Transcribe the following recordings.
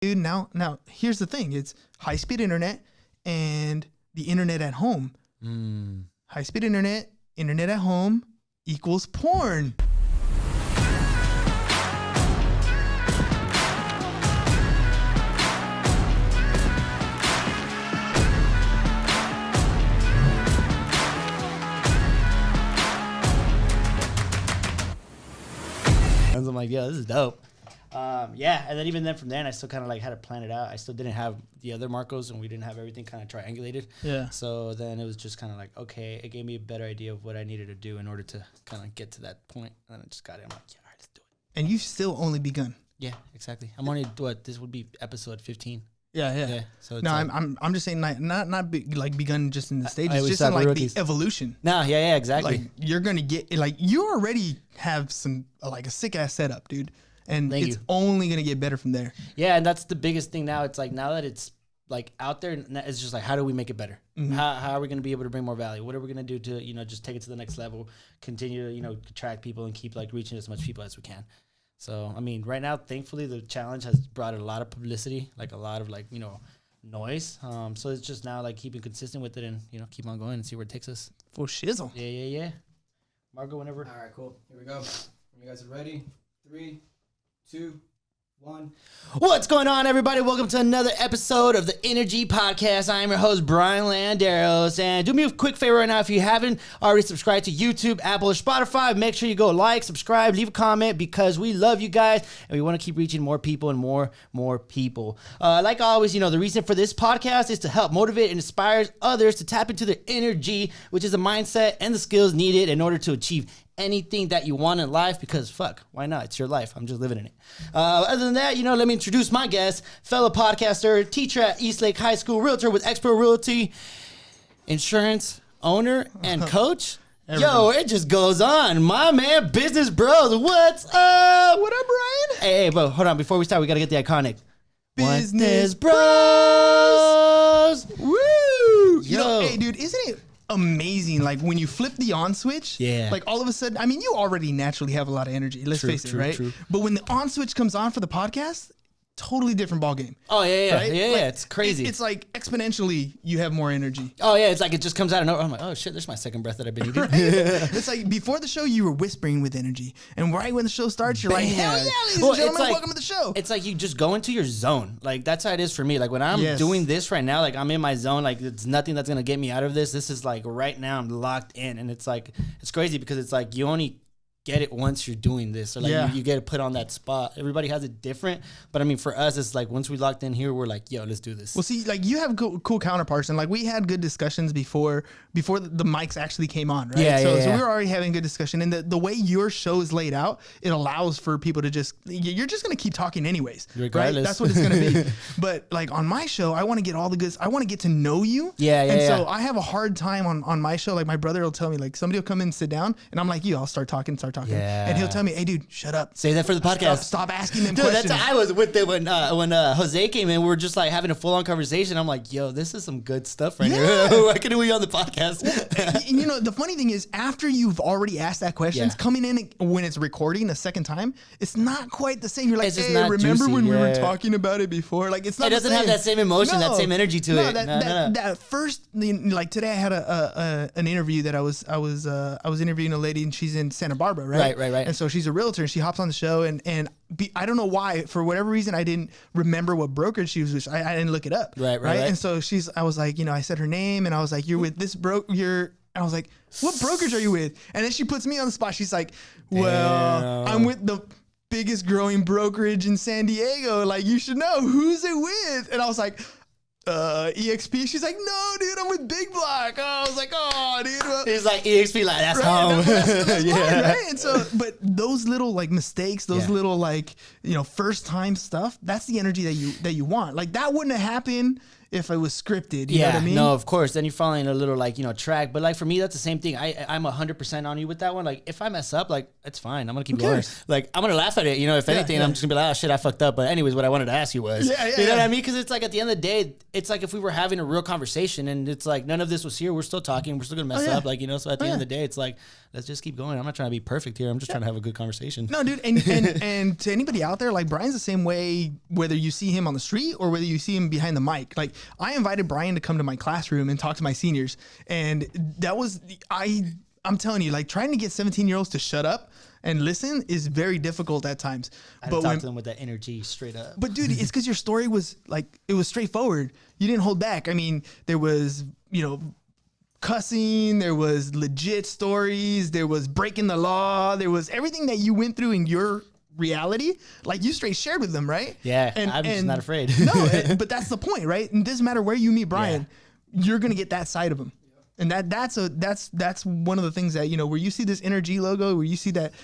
Dude, now here's the thing. It's high-speed internet and the internet at home. High-speed internet at home equals porn. I'm like, yo, this is dope. Yeah, and then even then from then, I still kind of like had to plan it out. I still didn't have the other Marcos, and we didn't have everything kind of triangulated. Yeah. So then it was just kind of like, okay, it gave me a better idea of what I needed to do in order to kind of get to that point. And then I just got it. I'm like, yeah, all right, let's do it. And you've still only begun. Yeah, exactly. I'm only this would be episode 15. Yeah. So it's no, like, I'm just saying not begun just in the stages, just in like rookies. the evolution. No, yeah, exactly. Like you're gonna get like you already have some like a sick ass setup, dude, and it's only gonna get better from there. Yeah, and that's the biggest thing now. It's like now that it's like out there, it's just like how do we make it better? Mm-hmm. How are we gonna be able to bring more value? What are we gonna do to just take it to the next level? Continue to attract people and keep like reaching as much people as we can. So I mean, right now, thankfully, the challenge has brought a lot of publicity, like a lot of noise. So it's just now like keeping consistent with it and keep on going and see where it takes us. For shizzle. Yeah. Margo, whenever. All right, cool. Here we go. You guys are ready? 3, 2, 1. What's going on, everybody? Welcome to another episode of the Energy Podcast. I am your host, Brian Landeros. And do me a quick favor right now. If you haven't already subscribed to YouTube, Apple, or Spotify, make sure you go like, subscribe, leave a comment because we love you guys and we want to keep reaching more people and more people. Like always, the reason for this podcast is to help motivate and inspire others to tap into their energy, which is the mindset and the skills needed in order to achieve anything that you want in life, because fuck, why not? It's your life. I'm just living in it. Other than that, let me introduce my guest, fellow podcaster, teacher at Eastlake High School, realtor with Expert Realty, insurance owner, and coach. Yo, it just goes on. My man, Business Bros. What's up? What up, Brian? Hey, bro, hold on. Before we start, we got to get the iconic Business Bros. Woo! Yo. Hey, dude, isn't it amazing? Like when you flip the on switch, like all of a sudden, I mean, you already naturally have a lot of energy. Let's face it, right? True. But when the on switch comes on for the podcast, totally different ball game. Oh yeah, right? Yeah. It's crazy. It's like exponentially, you have more energy. Oh yeah, it's like it just comes out of nowhere. I'm like, oh shit, there's my second breath that I've been eating. Right? It's like before the show, you were whispering with energy, and right when the show starts, you're like, hell yeah, ladies and gentlemen, welcome to the show. It's like you just go into your zone. Like that's how it is for me. Like when I'm doing this right now, like I'm in my zone. Like it's nothing that's gonna get me out of this. This is like right now I'm locked in, and it's like it's crazy because it's like you only get it once you're doing this, or like you get to put on that spot. Everybody has it different, but I mean for us it's like once we locked in here, we're like, yo, let's do this. Well, see, like you have cool counterparts, and like we had good discussions before the mics actually came on, right? So we were already having good discussion, and the way your show is laid out, it allows for people to you're just gonna keep talking anyways, regardless. Right? That's what it's gonna be. But like on my show, I want to get all the goods. I want to get to know you. So I have a hard time on my show. Like my brother will tell me, like somebody will come in and sit down, and I'm like, I'll start talking. And he'll tell me, hey, dude, shut up. Say that for the podcast. Stop asking them questions. That's how I was with it when Jose came in. We were just like having a full-on conversation. I'm like, yo, this is some good stuff right here. Why can't we on the podcast? Well, the funny thing is, after you've already asked that question, coming in when it's recording a second time, it's not quite the same. You're like, hey, remember when we were talking about it before? Like, it's not. It doesn't have that same emotion, that same energy to it. That first, like today, I had an interview that I was interviewing a lady, and she's in Santa Barbara, right? Right. And so she's a realtor, and she hops on the show, and I don't know why, for whatever reason, I didn't remember what brokerage she was with. I didn't look it up. Right. And so I was like, I said her name, and I was like, you're with this I was like, what brokerage are you with? And then she puts me on the spot. She's like, well, I'm with the biggest growing brokerage in San Diego. Like, you should know. Who's it with? And I was like, EXP. She's like, no, dude, I'm with Big Block. I was like, oh, dude. He's like, EXP, like, that's home. That's mine, right? And so, but those little like mistakes, those little like, first time stuff, that's the energy that you want. Like that wouldn't have happened if it was scripted. You know what I mean? No, of course. Then you're following a little like, track. But like for me, that's the same thing. I'm 100% on you with that one. Like if I mess up, like it's fine. I'm gonna keep going. Like I'm gonna laugh at it. If anything, I'm just gonna be like, oh shit, I fucked up. But anyways, what I wanted to ask you was, you know what I mean? Because it's like at the end of the day, it's like if we were having a real conversation and it's like none of this was here, we're still talking, we're still gonna mess up. Like so at the end of the day, it's like let's just keep going. I'm not trying to be perfect here. I'm just trying to have a good conversation. No, dude. And to anybody out there, like Brian's the same way. Whether you see him on the street or whether you see him behind the mic, like I invited Brian to come to my classroom and talk to my seniors, and that was I'm telling you, like trying to get 17-year-olds to shut up and listen is very difficult at times. But talk to them with that energy straight up. But dude, it's because your story was like it was straightforward. You didn't hold back. I mean, there was cussing, there was legit stories, there was breaking the law, there was everything that you went through in your reality, like you straight shared with them, right? Yeah, I'm just not afraid. No, but that's the point, right? It doesn't matter where you meet Brian, you're gonna get that side of him, and that's one of the things that where you see this energy logo, where you see that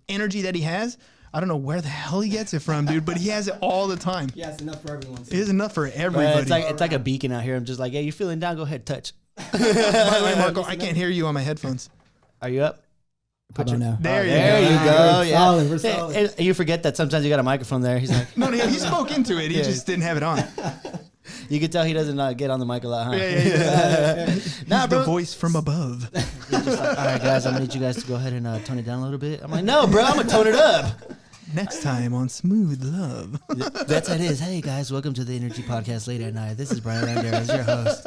energy that he has. I don't know where the hell he gets it from, dude, but he has it all the time. Yeah, it's enough for everyone. It is enough for everybody. It's like a beacon out here. I'm just like, hey, you feeling down? Go ahead, touch. By the way, Marco, I can't hear you on my headphones. Are you up? How about now? There you go. Yeah. We're solid. You forget that sometimes you got a microphone there. He's like, no, he spoke into it. He just didn't have it on. You can tell he doesn't get on the mic a lot, huh? Yeah. Nah, bro. The voice from above. He's just like, all right, guys, I'm gonna need you guys to go ahead and tone it down a little bit. I'm like, no, bro, I'm gonna tone it up. Next time on Smooth Love. That's what it is. Hey, guys, welcome to the Energy Podcast Late at Night. This is Brian Landeros, your host.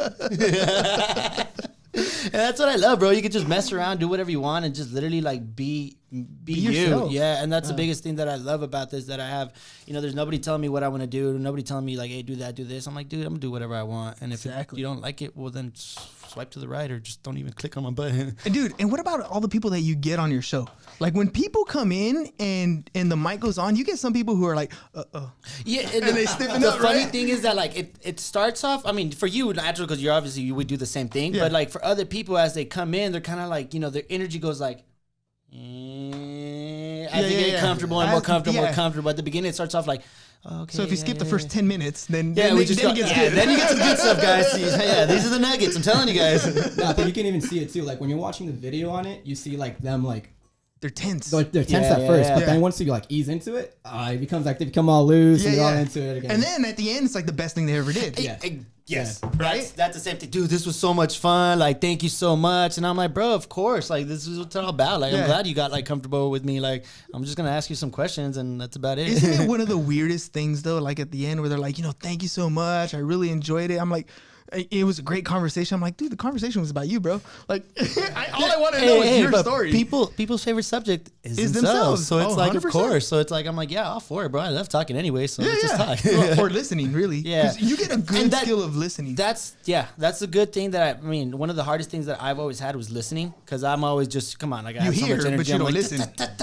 And that's what I love, bro. You can just mess around, do whatever you want, and just literally like be you. Yourself. Yeah, and that's the biggest thing that I love about this, that I have, there's nobody telling me what I want to do. Nobody telling me like, hey, do that, do this. I'm like, dude, I'm gonna do whatever I want. And if you don't like it, well, then swipe to the right or just don't even click on my button. And dude, and what about all the people that you get on your show? Like when people come in and the mic goes on, you get some people who are like, yeah, and they stiffen the up, funny right? thing is that like it starts off, I mean, for you natural because you're obviously you would do the same thing, but like for other people as they come in, they're kind of like their energy goes like as they get comfortable and more comfortable. At the beginning, it starts off like, okay. So if you skip the first 10 minutes, then then you get some good stuff, guys. Yeah, these are the nuggets. I'm telling you guys. No, but you can even see it too. Like when you're watching the video on it, you see like them like they're tense. They're tense at first, but then once you like ease into it, it becomes like they become all loose and they're all into it again. And then at the end, it's like the best thing they ever did. Yes, right. That's the same thing, dude. This was so much fun. Like, thank you so much. And I'm like, bro, of course. Like, this is what it's all about. Like, I'm glad you got like comfortable with me. Like, I'm just gonna ask you some questions, and that's about it. Isn't it one of the weirdest things though? Like at the end, where they're like, thank you so much. I really enjoyed it. I'm like, it was a great conversation. I'm like, dude, the conversation was about you, bro. Like, all I want to know is your story. People's favorite subject is themselves. So it's like, 100%. Of course. So it's like, I'm like, all for it, bro. I love talking anyway. So let's just talk. Or listening, really. Yeah. You get a good skill of listening. That's a good thing that I mean, one of the hardest things that I've always had was listening. Because I'm always just, come on, like I have so much energy. But you don't listen.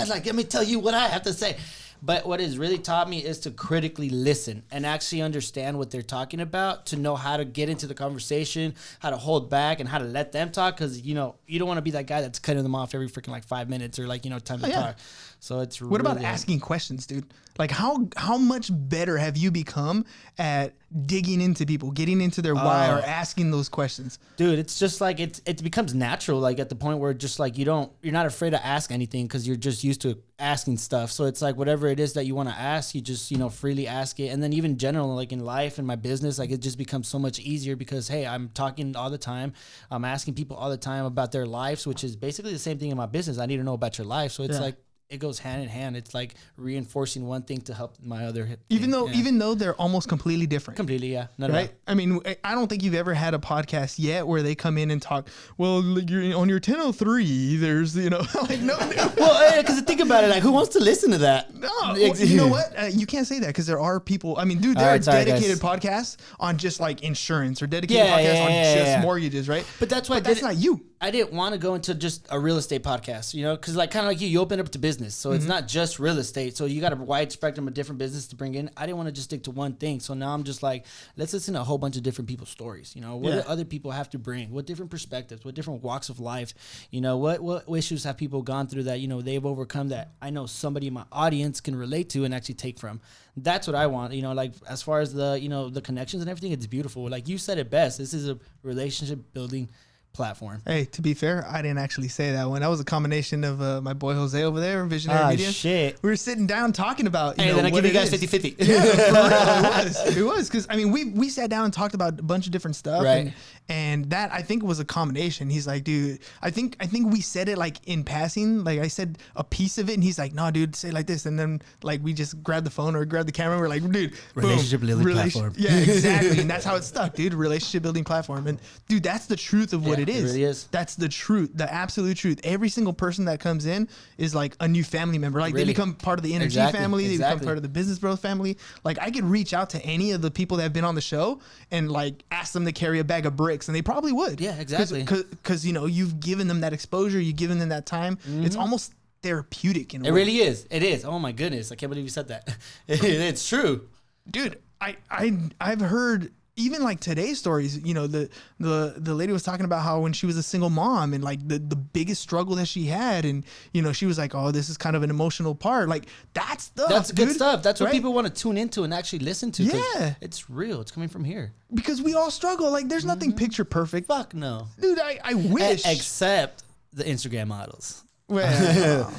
Like, let me tell you what I have to say. But what has really taught me is to critically listen and actually understand what they're talking about, to know how to get into the conversation, how to hold back, and how to let them talk. Because, you don't want to be that guy that's cutting them off every freaking like 5 minutes or like, time to talk. So it's what about asking questions, dude? Like how much better have you become at digging into people, getting into their why, or asking those questions? Dude, it's just like it becomes natural, like at the point where just like you're not afraid to ask anything because you're just used to asking stuff. So it's like whatever it is that you want to ask, you just freely ask it. And then even general, like in life and my business, like it just becomes so much easier because hey, I'm talking all the time, I'm asking people all the time about their lives, which is basically the same thing in my business. I need to know about your life. So it's like it goes hand in hand. It's like reinforcing one thing to help my other thing. Even though they're almost completely different. Completely, yeah. Right? I mean, I don't think you've ever had a podcast yet where they come in and talk, well, you're on your 1003, there's, like, no. Well, because think about it, like, who wants to listen to that? No. Well, you know what? You can't say that because there are people, I mean, dude, there are dedicated podcasts on just like insurance or dedicated podcasts on just mortgages, right? But that's why that's not you. I didn't want to go into just a real estate podcast, you know, because like kind of like you open up to business, so it's not just real estate. So you got a wide spectrum of different business to bring in. I didn't want to just stick to one thing. So now I'm just like, let's listen to a whole bunch of different people's stories. You know, what do other people have to bring? What different perspectives? What different walks of life? You know, what issues have people gone through that, you know, they've overcome that I know somebody in my audience can relate to and actually take from. That's what I want. You know, like as far as the, you know, the connections and everything, it's beautiful. Like you said it best. This is a relationship building platform. Hey, to be fair, I didn't actually say that one. That was a combination of my boy Jose over there, Visionary Media. Shit. We were sitting down talking about, you know, then I give you guys 50-50. Yeah, for real, it was because I mean we sat down and talked about a bunch of different stuff, right? And that I think was a combination. He's like, dude, I think we said it like in passing, like I said a piece of it, and he's like, no, dude, say it like this, and then like we just grabbed the phone or grabbed the camera, and we're like, dude, relationship building platform. Yeah, exactly, and that's how it stuck, dude. Relationship building platform, and dude, that's the truth of what it is. It really is. That's the truth, the absolute truth. Every single person that comes in is like a new family member. Like they become part of the Energy family. They become part of the Business Bros family. Like I could reach out to any of the people that have been on the show and like ask them to carry a bag of bricks, and they probably would. Yeah, exactly. Because you know you've given them that exposure, you've given them that time. It's almost therapeutic in a way. It really is. It is. Oh my goodness, I can't believe you said that. It's true, dude. I've heard. Even like today's stories, you know, the lady was talking about how when she was a single mom and like the biggest struggle that she had, and you know she was like, oh, this is kind of an emotional part. Like that's good stuff. That's what people want to tune into and actually listen to. Yeah, it's real. It's coming from here because we all struggle. Like there's nothing picture perfect. Fuck no, dude. I wish except the Instagram models. Well,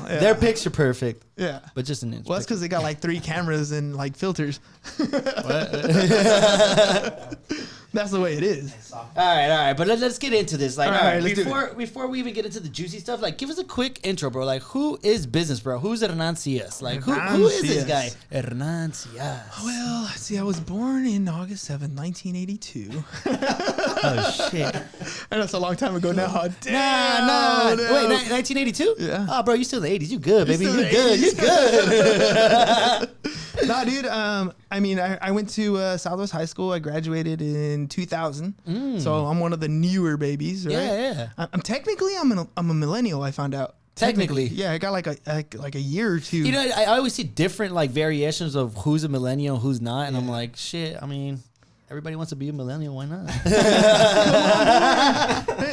yeah. They're picture perfect. Yeah. But just an inch. Well, that's because they got like 3 cameras and like filters. That's the way it is. All right. But let's get into this. Like, all right, let's before we even get into the juicy stuff, like, give us a quick intro, bro. Like, who is Business Bro? Who's Hernan Sias? Like, who is this guy? Hernan Sias. Well, see, I was born in August 7th, 1982. Oh, shit. I know it's a long time ago now. Nah. Wait, 1982? Yeah. Oh, bro, you still in the 80s. You good, baby. You good. You good. Nah, dude. I mean, I went to Southwest High School. I graduated in 2000. So I'm one of the newer babies, right? Yeah. I'm a millennial. I found out. Technically, yeah, I got like a year or two. You know, I always see different like variations of who's a millennial, who's not, and I'm like, shit. I mean, everybody wants to be a millennial. Why not?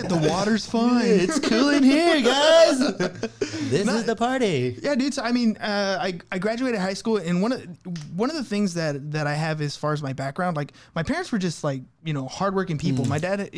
The water's fine. It's cool in here, guys. This is the party. Yeah, dude. So I mean, I graduated high school, and one of the things that I have as far as my background, like my parents were just like, you know, hardworking people. My dad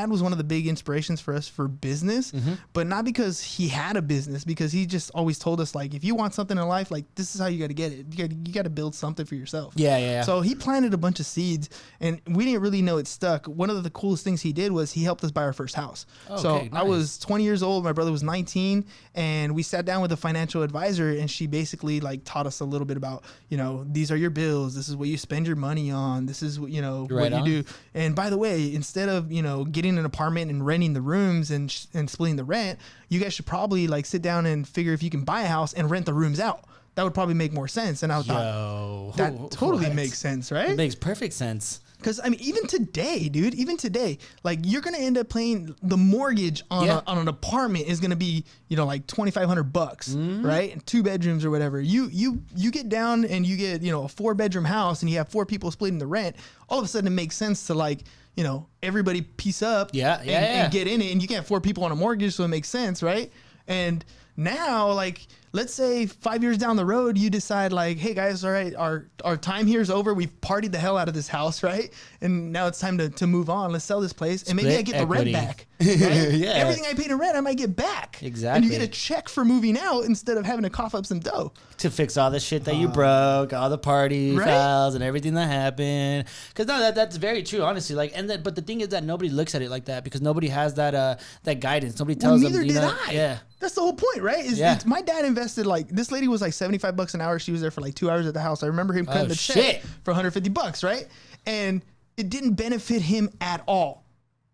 was one of the big inspirations for us for business, but not because he had a business, because he just always told us like, if you want something in life, like this is how you got to get it. You got to build something for yourself. Yeah. So he planted a bunch of seeds, and we didn't really know it stuck. One of the coolest things he did was he helped us buy our first house. Okay, so nice. I was 20 years old. My brother was 19, and we sat down with a financial advisor, and she basically like taught us a little bit about, you know, these are your bills. This is what you spend your money on. This is what, you know, what you do. And by the way, instead of, you know, getting an apartment and renting the rooms and splitting the rent, you guys should probably like sit down and figure if you can buy a house and rent the rooms out. That would probably make more sense. And I thought, that totally makes sense, right? It makes perfect sense. Because I mean, even today, like you're gonna end up paying the mortgage on an apartment is gonna be, you know, like $2,500, right? And 2 bedrooms or whatever. You get down and you get, you know, a 4-bedroom house and you have 4 people splitting the rent. All of a sudden, it makes sense to like, you know, everybody piece up, and get in it. And you can have 4 people on a mortgage, so it makes sense, right? And now, like, let's say 5 years down the road, you decide like, hey guys, all right, our time here is over. We've partied the hell out of this house, right? And now it's time to move on. Let's sell this place, and maybe I get equity. the rent back. Right? Yeah. Everything I paid in rent, I might get back. Exactly. And you get a check for moving out instead of having to cough up some dough. To fix all the shit that you broke, all the party fouls and everything that happened. Because no, that's very true, honestly. Like, but the thing is that nobody looks at it like that because nobody has that guidance. Nobody tells them. Neither did I. Yeah. That's the whole point, right? It's my dad invested like, this lady was like $75 an hour. She was there for like 2 hours at the house. I remember him cutting the check for $150, right? And it didn't benefit him at all.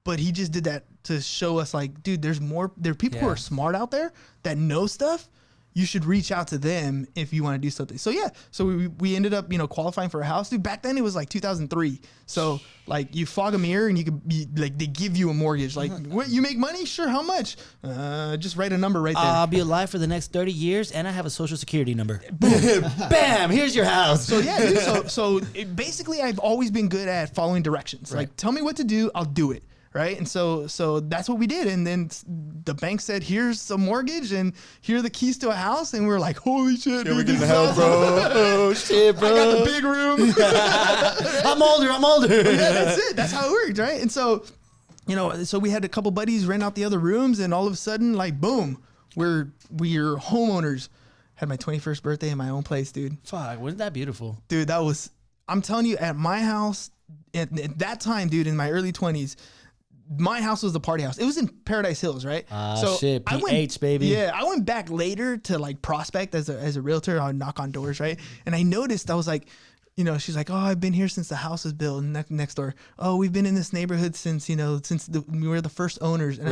But he just did that to show us like, dude, there are people who are smart out there that know stuff. you should reach out to them if you want to do something. So yeah, so we ended up, you know, qualifying for a house. Dude, back then it was like 2003. So like you fog a mirror and you could be like, they give you a mortgage. Like, what, you make money? Sure. How much? Just write a number right there. I'll be alive for the next 30 years and I have a social security number. Bam, here's your house. So yeah, dude, so basically I've always been good at following directions. Right. Like, tell me what to do, I'll do it. Right. And so that's what we did. And then the bank said, here's a mortgage and here are the keys to a house. And we were like, holy shit, dude, we get the house, bro. Oh shit, bro. I got the big room. I'm older. Yeah, that's it. That's how it worked. Right. And so, you know, so we had a couple buddies rent out the other rooms and all of a sudden, like, boom, we're homeowners. Had my 21st birthday in my own place, dude. Fuck, wasn't that beautiful? Dude, that was, I'm telling you, at my house, at that time, dude, in my early 20s, my house was the party house. It was in Paradise Hills, right? Shit, PH, baby. Yeah, I went back later to like prospect as a realtor. I would knock on doors, right? And I noticed, I was like, you know, she's like, oh, I've been here since the house was built. And next door, oh, we've been in this neighborhood since, you know, we were the first owners. And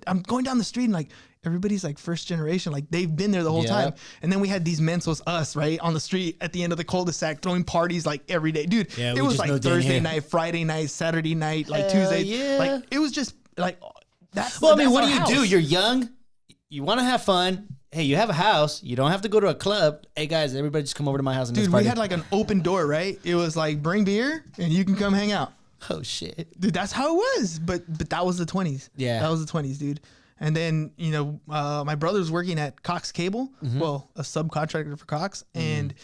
I'm going down the street and like, everybody's like first generation, like they've been there the whole time. And then we had these mensos, us, right, on the street at the end of the cul-de-sac, throwing parties like every day. Dude, it was like Thursday night, Friday night, Saturday night, like Tuesday. Yeah. Like it was just like, that's well, I mean, what do? You're young, you want to have fun. Hey, you have a house. You don't have to go to a club. Hey, guys, everybody just come over to my house and dude, we had like an open door, right? It was like, bring beer and you can come hang out. Oh, shit. Dude, that's how it was. But that was the 20s. Yeah. That was the 20s, dude. And then, you know, my brother was working at Cox Cable, well, a subcontractor for Cox, and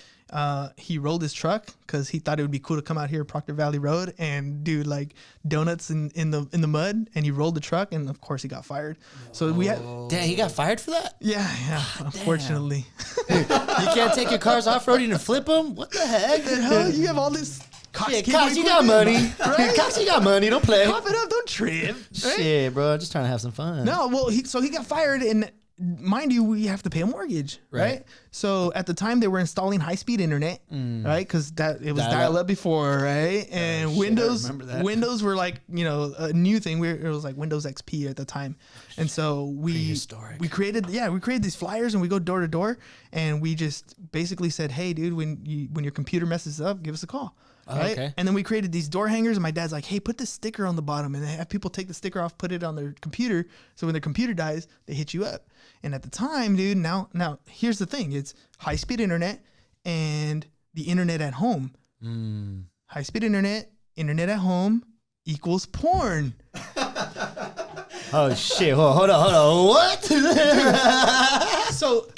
he rolled his truck because he thought it would be cool to come out here Proctor Valley Road and do like donuts in the mud, and he rolled the truck, and of course he got fired. So we had damn, he got fired for that? Yeah, unfortunately. You can't take your cars off-roading and flip them? What the heck? The hell? You have all this Cox, you got money. Right? Cox, you got money. Don't play. Cough it up. Don't trip. Right? Shit, bro. I'm just trying to have some fun. No, well, he got fired, and mind you, we have to pay a mortgage, right? So at the time, they were installing high-speed internet, right? Because it was dial-up before, right? And Windows were like, you know, a new thing. It was like Windows XP at the time, and so we created these flyers, and we go door to door, and we just basically said, hey, dude, when your computer messes up, give us a call. Right? Okay. And then we created these door hangers, and my dad's like, hey, put this sticker on the bottom, and they have people take the sticker off, put it on their computer, so when their computer dies, they hit you up. And at the time, dude, now here's the thing. It's high-speed internet and the internet at home. High-speed internet at home equals porn. Oh, shit. Hold on. What?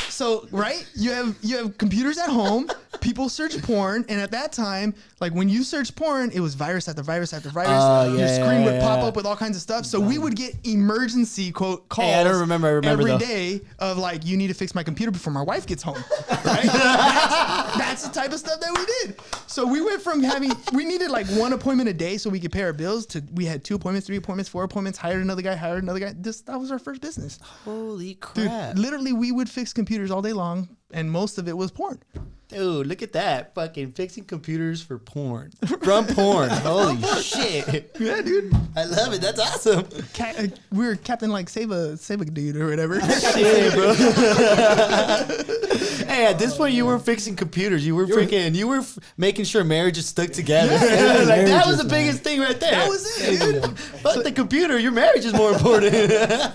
So right, you have computers at home, people search porn, and at that time, like when you search porn, it was virus after virus after virus. Your screen would pop up with all kinds of stuff. So we would get emergency quote calls. Hey, I don't remember. Every day of like, you need to fix my computer before my wife gets home. Right? that's the type of stuff that we did. So we went from we needed like one appointment a day so we could pay our bills to we had 2 appointments, 3 appointments, 4 appointments, hired another guy. That was our first business. Holy crap. Dude, literally we would fix computers all day long, and most of it was porn. Dude, look at that. Fucking fixing computers for porn. From porn. Holy shit. Yeah, dude. I love it. That's awesome. We were Captain like save a dude or whatever. Shit, bro. Hey, at this point, you were fixing computers. You were making sure marriages stuck together. Yeah, like that was the biggest thing right there. That was it, dude. Fuck the computer. Your marriage is more important.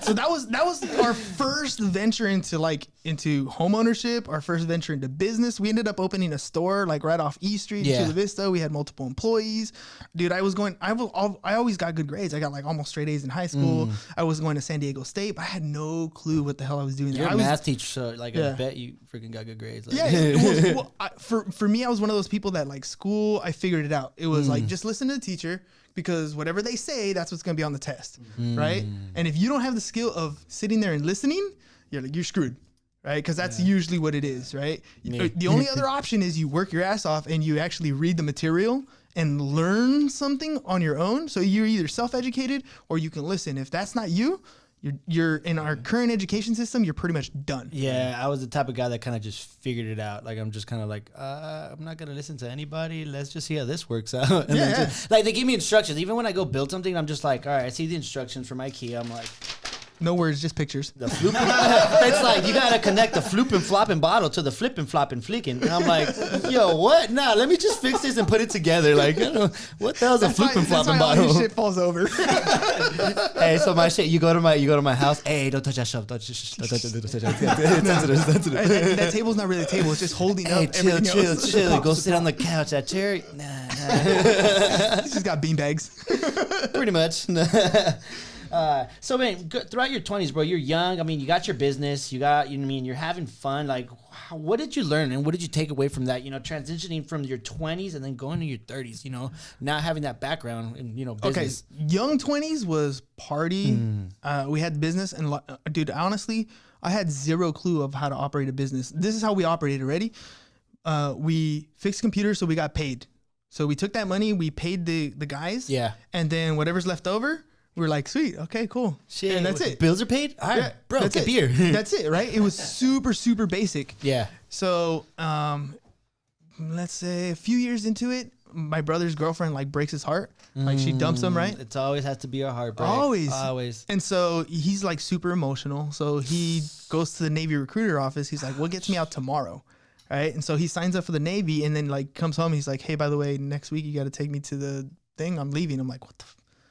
So that was our first venture into home ownership. Our first venture into business. We ended up opening a store like right off E Street in Chula Vista. We had multiple employees. Dude, I always got good grades. I got like almost straight A's in high school. I was going to San Diego State, but I had no clue what the hell I was doing. You're a math teacher, so like I bet you freaking got good grades. Like. Yeah, for me, I was one of those people that like school, I figured it out. It was like, just listen to the teacher, because whatever they say, that's what's going to be on the test, right? And if you don't have the skill of sitting there and listening, you're screwed. Right, because that's usually what it is, right? The only other option is you work your ass off and you actually read the material and learn something on your own. So you're either self-educated or you can listen. If that's not you, you're in our current education system, you're pretty much done. Yeah, I was the type of guy that kind of just figured it out. Like I'm just kind of like, I'm not gonna listen to anybody. Let's just see how this works out. And like they give me instructions. Even when I go build something, I'm just like, all right, I see the instructions from IKEA. I'm like, No words, just pictures. The floop. It's like you gotta connect the flooping flopping bottle to the flipping flopping flicking. And I'm like, yo, what? Nah, let me just fix this and put it together. Like, I don't know, what the hell's a flooping flopping bottle? All your shit falls over. Hey, so my shit. You go to my house. Hey, don't touch that stuff. Don't touch that. That table's not really a table. It's just holding up. Hey, chill. Go sit on the couch. That chair. Nah. He's just got beanbags. Pretty much. So man, throughout your 20s, bro, you're young. I mean, you got your business. You're having fun. Like, what did you learn and what did you take away from that? Transitioning from your 20s and then going to your 30s. Not having that background in business. Okay, young 20s was party. We had business, and dude, honestly, I had zero clue of how to operate a business. This is how we operated already. We fixed computers, so we got paid. So we took that money, we paid the guys. Yeah. And then whatever's left over, we were like, sweet, okay, cool. Shit. And that's it. Bills are paid? All right, bro, that's get beer. That's it, right? It was super, super basic. Yeah. So let's say a few years into it, my brother's girlfriend breaks his heart. Like she dumps him, right? It always has to be a heartbreak. Always. And so he's super emotional. So he goes to the Navy recruiter office. He's like, what gets me out tomorrow? Right. And so he signs up for the Navy and then comes home. He's like, hey, by the way, next week you got to take me to the thing. I'm leaving. I'm like, what the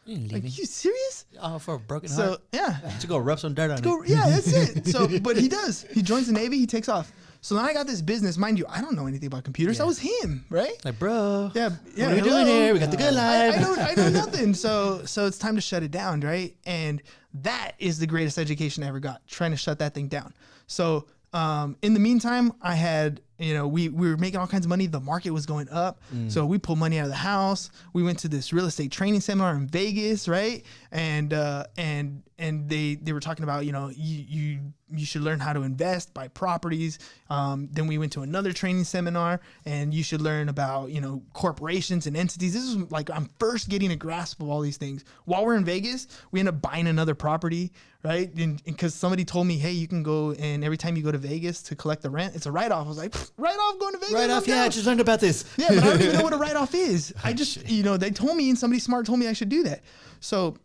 you serious? Oh, for a broken heart? So, yeah. To go rub some dirt on it. Yeah, that's it. So, but he does. He joins the Navy. He takes off. So now I got this business. Mind you, I don't know anything about computers. Yeah. That was him, right? Like, bro. Yeah. What are we doing here? We got the good life. I know nothing. So it's time to shut it down, right? And that is the greatest education I ever got, trying to shut that thing down. So in the meantime, I had, we were making all kinds of money. The market was going up. So we pulled money out of the house. We went to this real estate training seminar in Vegas, right? And they were talking about, you should learn how to invest, buy properties. Then we went to another training seminar and you should learn about, corporations and entities. This is I'm first getting a grasp of all these things. While we're in Vegas, we end up buying another property, right? And because somebody told me, hey, you can go and every time you go to Vegas to collect the rent, it's a write-off. I was like, write-off going to Vegas? Write-off, yeah, I just learned about this. Yeah, but I don't even know what a write-off is. I just, they told me and somebody smart told me I should do that. So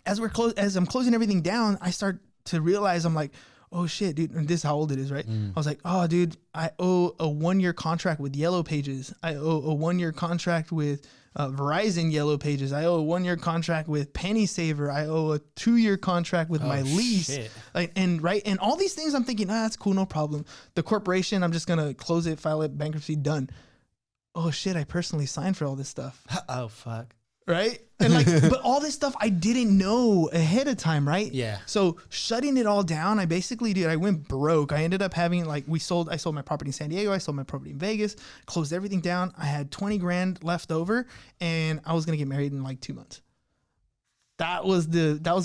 as I'm closing everything down, I start to realize I'm like, oh shit, dude, and this is how old it is, right? I was like, oh dude, I owe a 1-year contract with Yellow Pages. I owe a 1-year contract with Verizon Yellow Pages. I owe a 1-year contract with Penny Saver. I owe a 2-year contract with my lease. Shit. And all these things I'm thinking, that's cool, no problem. The corporation, I'm just gonna close it, file it, bankruptcy, done. Oh shit, I personally signed for all this stuff. Oh fuck. Right? And but all this stuff I didn't know ahead of time, right? Yeah. So shutting it all down, I basically, I went broke. I ended up having I sold my property in San Diego. I sold my property in Vegas, closed everything down. I had 20 grand left over and I was going to get married in 2 months. That was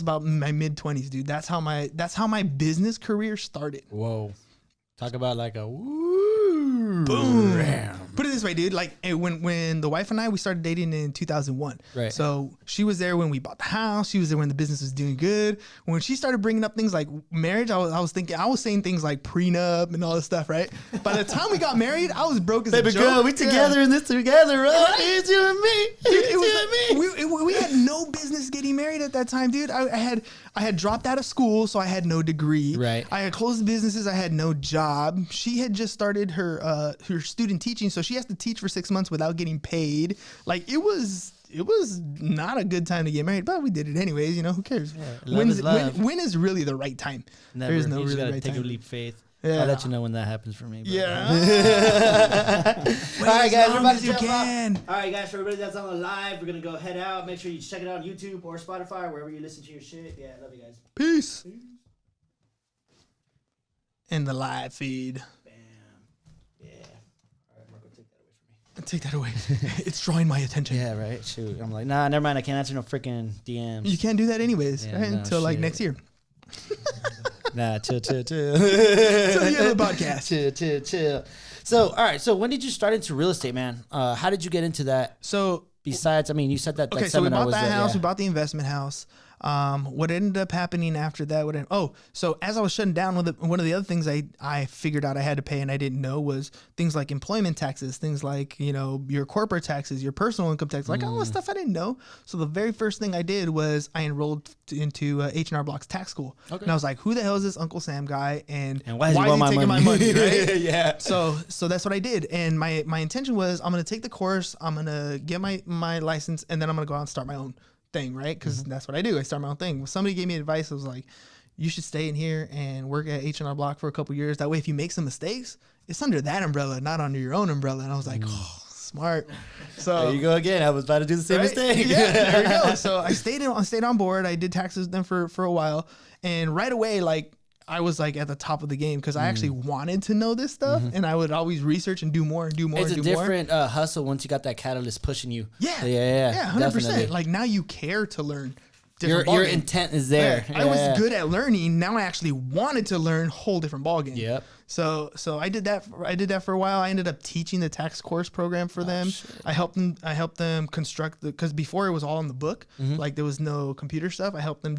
about my mid 20s, dude. That's how my business career started. Whoa. Talk about a woo. Boom. Bam. Put it this way, dude. When the wife and I, we started dating in 2001. Right. So she was there when we bought the house. She was there when the business was doing good. When she started bringing up things like marriage, I was saying things like prenup and all this stuff, right? By the time we got married, I was broke as a joke. Baby girl, we together in this together, right? It's you and me. It's you and me. We had no business getting married at that time, dude. I had dropped out of school, so I had no degree. Right. I had closed businesses. I had no job. She had just started her student teaching, so she has to teach for 6 months without getting paid. It was not a good time to get married, but we did it anyways. Who cares? Yeah, when is really the right time? Never. There's no you really gotta right take time. a leap of faith. Yeah. I'll let you know when that happens for me. Bro. Yeah. All right, guys, we're about to jump off. All right, guys, for everybody that's on the live, we're gonna go head out. Make sure you check it out on YouTube or Spotify, or wherever you listen to your shit. Yeah, love you guys. Peace. In the live feed. Take that away. It's drawing my attention. Yeah, right. Shoot. I'm like, nah, never mind. I can't answer no freaking DMs. You can't do that anyways, right? Until next year. Nah, chill. Till the end of the podcast. Chill. So, all right. So, when did you start into real estate, man? How did you get into that? So, besides, you said that. Okay, so we bought that house. We bought the investment house. What ended up happening after that? So as I was shutting down, one of the other things I figured out I had to pay and I didn't know was things like employment taxes, things like, your corporate taxes, your personal income tax, like all the stuff I didn't know. So the very first thing I did was I enrolled into H&R Block's tax school. Okay. And I was like, who the hell is this Uncle Sam guy? And why is he taking my money? Right? Yeah. So that's what I did. And my intention was I'm going to take the course, I'm going to get my license, and then I'm going to go out and start my own thing, right? Because that's what I do. I start my own thing. When somebody gave me advice, I was like, you should stay in here and work at H&R Block for a couple years. That way, if you make some mistakes, it's under that umbrella, not under your own umbrella. And I was like, oh, smart. So there you go again. I was about to do the same mistake. Yeah, there we go. So I stayed on board. I did taxes with them for a while, and right away, like, I was like at the top of the game because I actually wanted to know this stuff, and I would always research and do more and do more. It's a different hustle once you got that catalyst pushing you. Yeah, 100%. Definitely. Like now you care to learn. Your intent is there. Yeah. I was good at learning. Now I actually wanted to learn whole different ballgame. Yep. So I did that. I did that for a while. I ended up teaching the tax course program for them. Shit. I helped them construct because before it was all in the book. Like there was no computer stuff. I helped them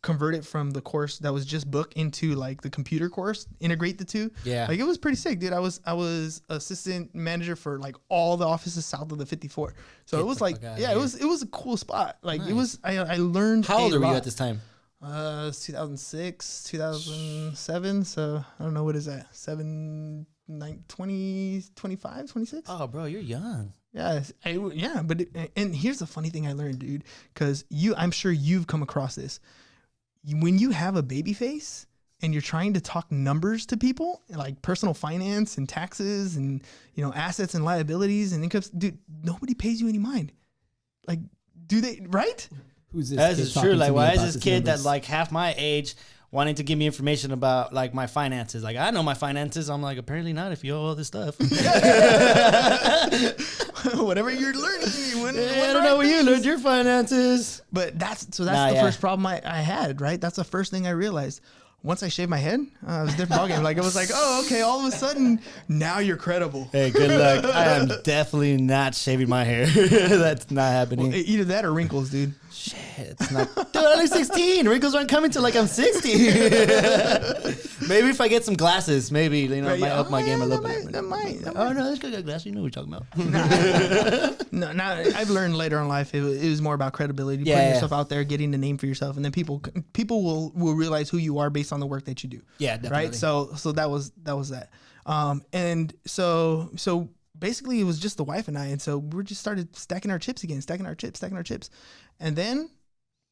convert it from the course that was just book into like the computer course, integrate the two. Yeah. Like it was pretty sick, dude. I was assistant manager for like all the offices south of the 54. So it was like, it was a cool spot. Like nice. It was, I learned. How old were you at this time? 2006, 2007. So I don't know, what is that? 20, 25, 26? Oh, bro, you're young. Yeah, but and here's the funny thing I learned, dude, because I'm sure you've come across this. When you have a baby face and you're trying to talk numbers to people, like personal finance and taxes and, assets and liabilities and incomes, dude, nobody pays you any mind. Like, do they, right? Who's this? That is true. Like, why is this kid that's like half my age wanting to give me information about like my finances? Like, I know my finances. I'm like, apparently not if you owe all this stuff. Whatever you're learning. I don't know where you learned your finances. But that's the first problem I had, right? That's the first thing I realized. Once I shaved my head, it was a different ballgame. Like, it was like, oh, okay, all of a sudden, now you're credible. Hey, good luck. I am definitely not shaving my hair. That's not happening. Well, either that or wrinkles, dude. Shit, it's not. Dude, I'm only 16. Wrinkles aren't coming till like I'm 60. Maybe if I get some glasses, maybe, it might up my game a little bit. That might. Oh, no, let's go get glasses. You know what we're talking about. No, I've learned later in life it was more about credibility, putting yourself out there, getting the name for yourself, and then people will realize who you are based on the work that you do. Yeah, definitely. Right? So that was that. And so basically it was just the wife and I, and so we just started stacking our chips. And then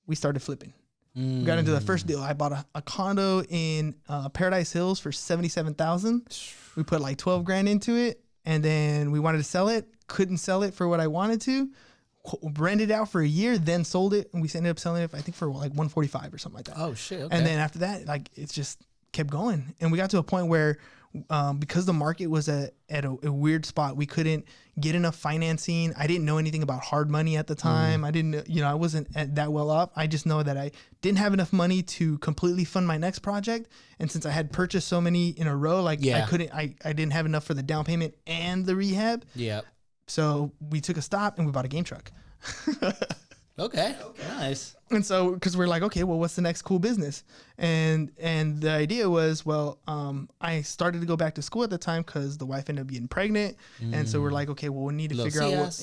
we started flipping. We got into the first deal. I bought a condo in Paradise Hills for $77,000. We put like $12,000 into it, and then we wanted to sell it. Couldn't sell it for what I wanted to. Rented it out for a year, then sold it, and we ended up selling it, I think, for like $145 or something like that. Oh shit! Okay. And then after that, like, it's just kept going, and we got to a point where, because the market was at a weird spot, we couldn't get enough financing. I didn't know anything about hard money at the time. I didn't, I wasn't that well off. I just know that I didn't have enough money to completely fund my next project. And since I had purchased so many in a row, like I didn't have enough for the down payment and the rehab. Yeah. So we took a stop and we bought a game truck. Okay. Nice. And so, because we're like, okay, well, what's the next cool business? And the idea was, well, I started to go back to school at the time because the wife ended up getting pregnant. And so we're like, okay, well, we need to figure out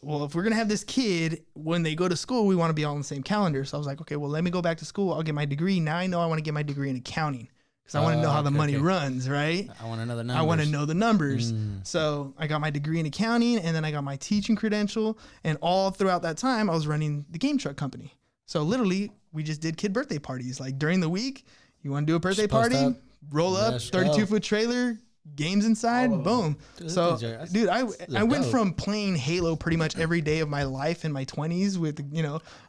well, if we're going to have this kid, when they go to school, we want to be all on the same calendar. So I was like, okay, well, let me go back to school. I'll get my degree. Now I know I want to get my degree in accounting. Because I want to know how the money runs, right? I want to know the numbers. I want to know the numbers. So I got my degree in accounting, and then I got my teaching credential. And all throughout that time, I was running the game truck company. So literally, we just did kid birthday parties. Like during the week, you want to do a birthday party? Roll up, 32-foot trailer, games inside, boom. So, dude, I went from playing Halo pretty much every day of my life in my 20s with,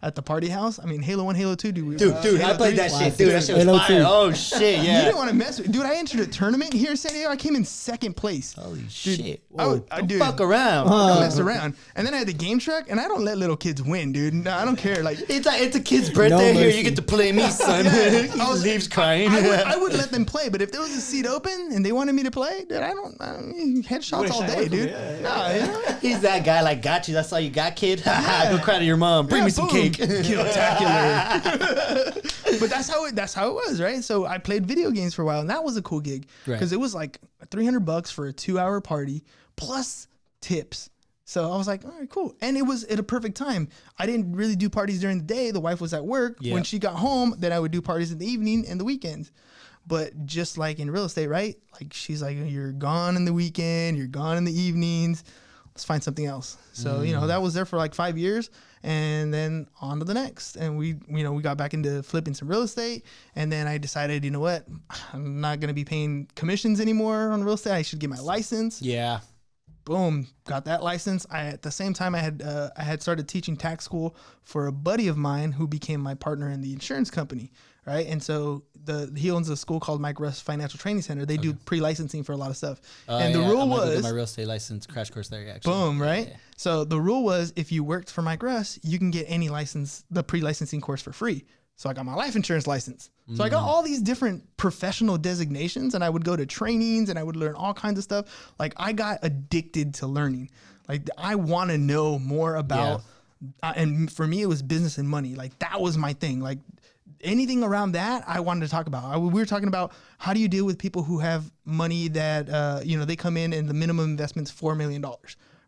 at the party house. I mean, Halo 1, Halo 2, dude, I played that shit. Dude, that shit was fire. Oh, shit, yeah. You didn't want to mess with. Dude, I entered a tournament here in San Diego. I came in second place. Holy shit. Don't fuck around. Don't mess around. And then I had the game truck, and I don't let little kids win, dude. No, I don't care. Like, it's a kid's birthday. Here, you get to play me, son. He leaves crying. I would let them play, but if there was a seat open and they wanted me to play, play, dude. I mean, headshots all day, dude. He's that guy. Like, got you. That's all you got, kid. Go cry to your mom. Bring me some cake. Spectacular. But that's how it was, right? So I played video games for a while, and that was a cool gig because it was like $300 for a 2-hour party plus tips. So I was like, all right, cool. And it was at a perfect time. I didn't really do parties during the day. The wife was at work. Yep. When she got home, then I would do parties in the evening and the weekends. But just like in real estate, right? Like she's like, you're gone in the weekend, you're gone in the evenings. Let's find something else. So, that was there for like 5 years, and then on to the next. And we got back into flipping some real estate. And then I decided, you know what? I'm not going to be paying commissions anymore on real estate. I should get my license. Yeah. Boom, got that license. At the same time, I had started teaching tax school for a buddy of mine who became my partner in the insurance company, right? And so he owns a school called Mike Russ Financial Training Center. They do pre-licensing for a lot of stuff. And the rule was my real estate license crash course there. Actually. Boom, right? Yeah. So the rule was if you worked for Mike Russ, you can get any license, the pre-licensing course for free. So I got my life insurance license. So I got all these different professional designations, and I would go to trainings and I would learn all kinds of stuff. Like I got addicted to learning. Like I want to know more about, and for me, it was business and money. Like that was my thing. Like anything around that I wanted to talk about. We were talking about how do you deal with people who have money that, they come in and the minimum investment's $4 million.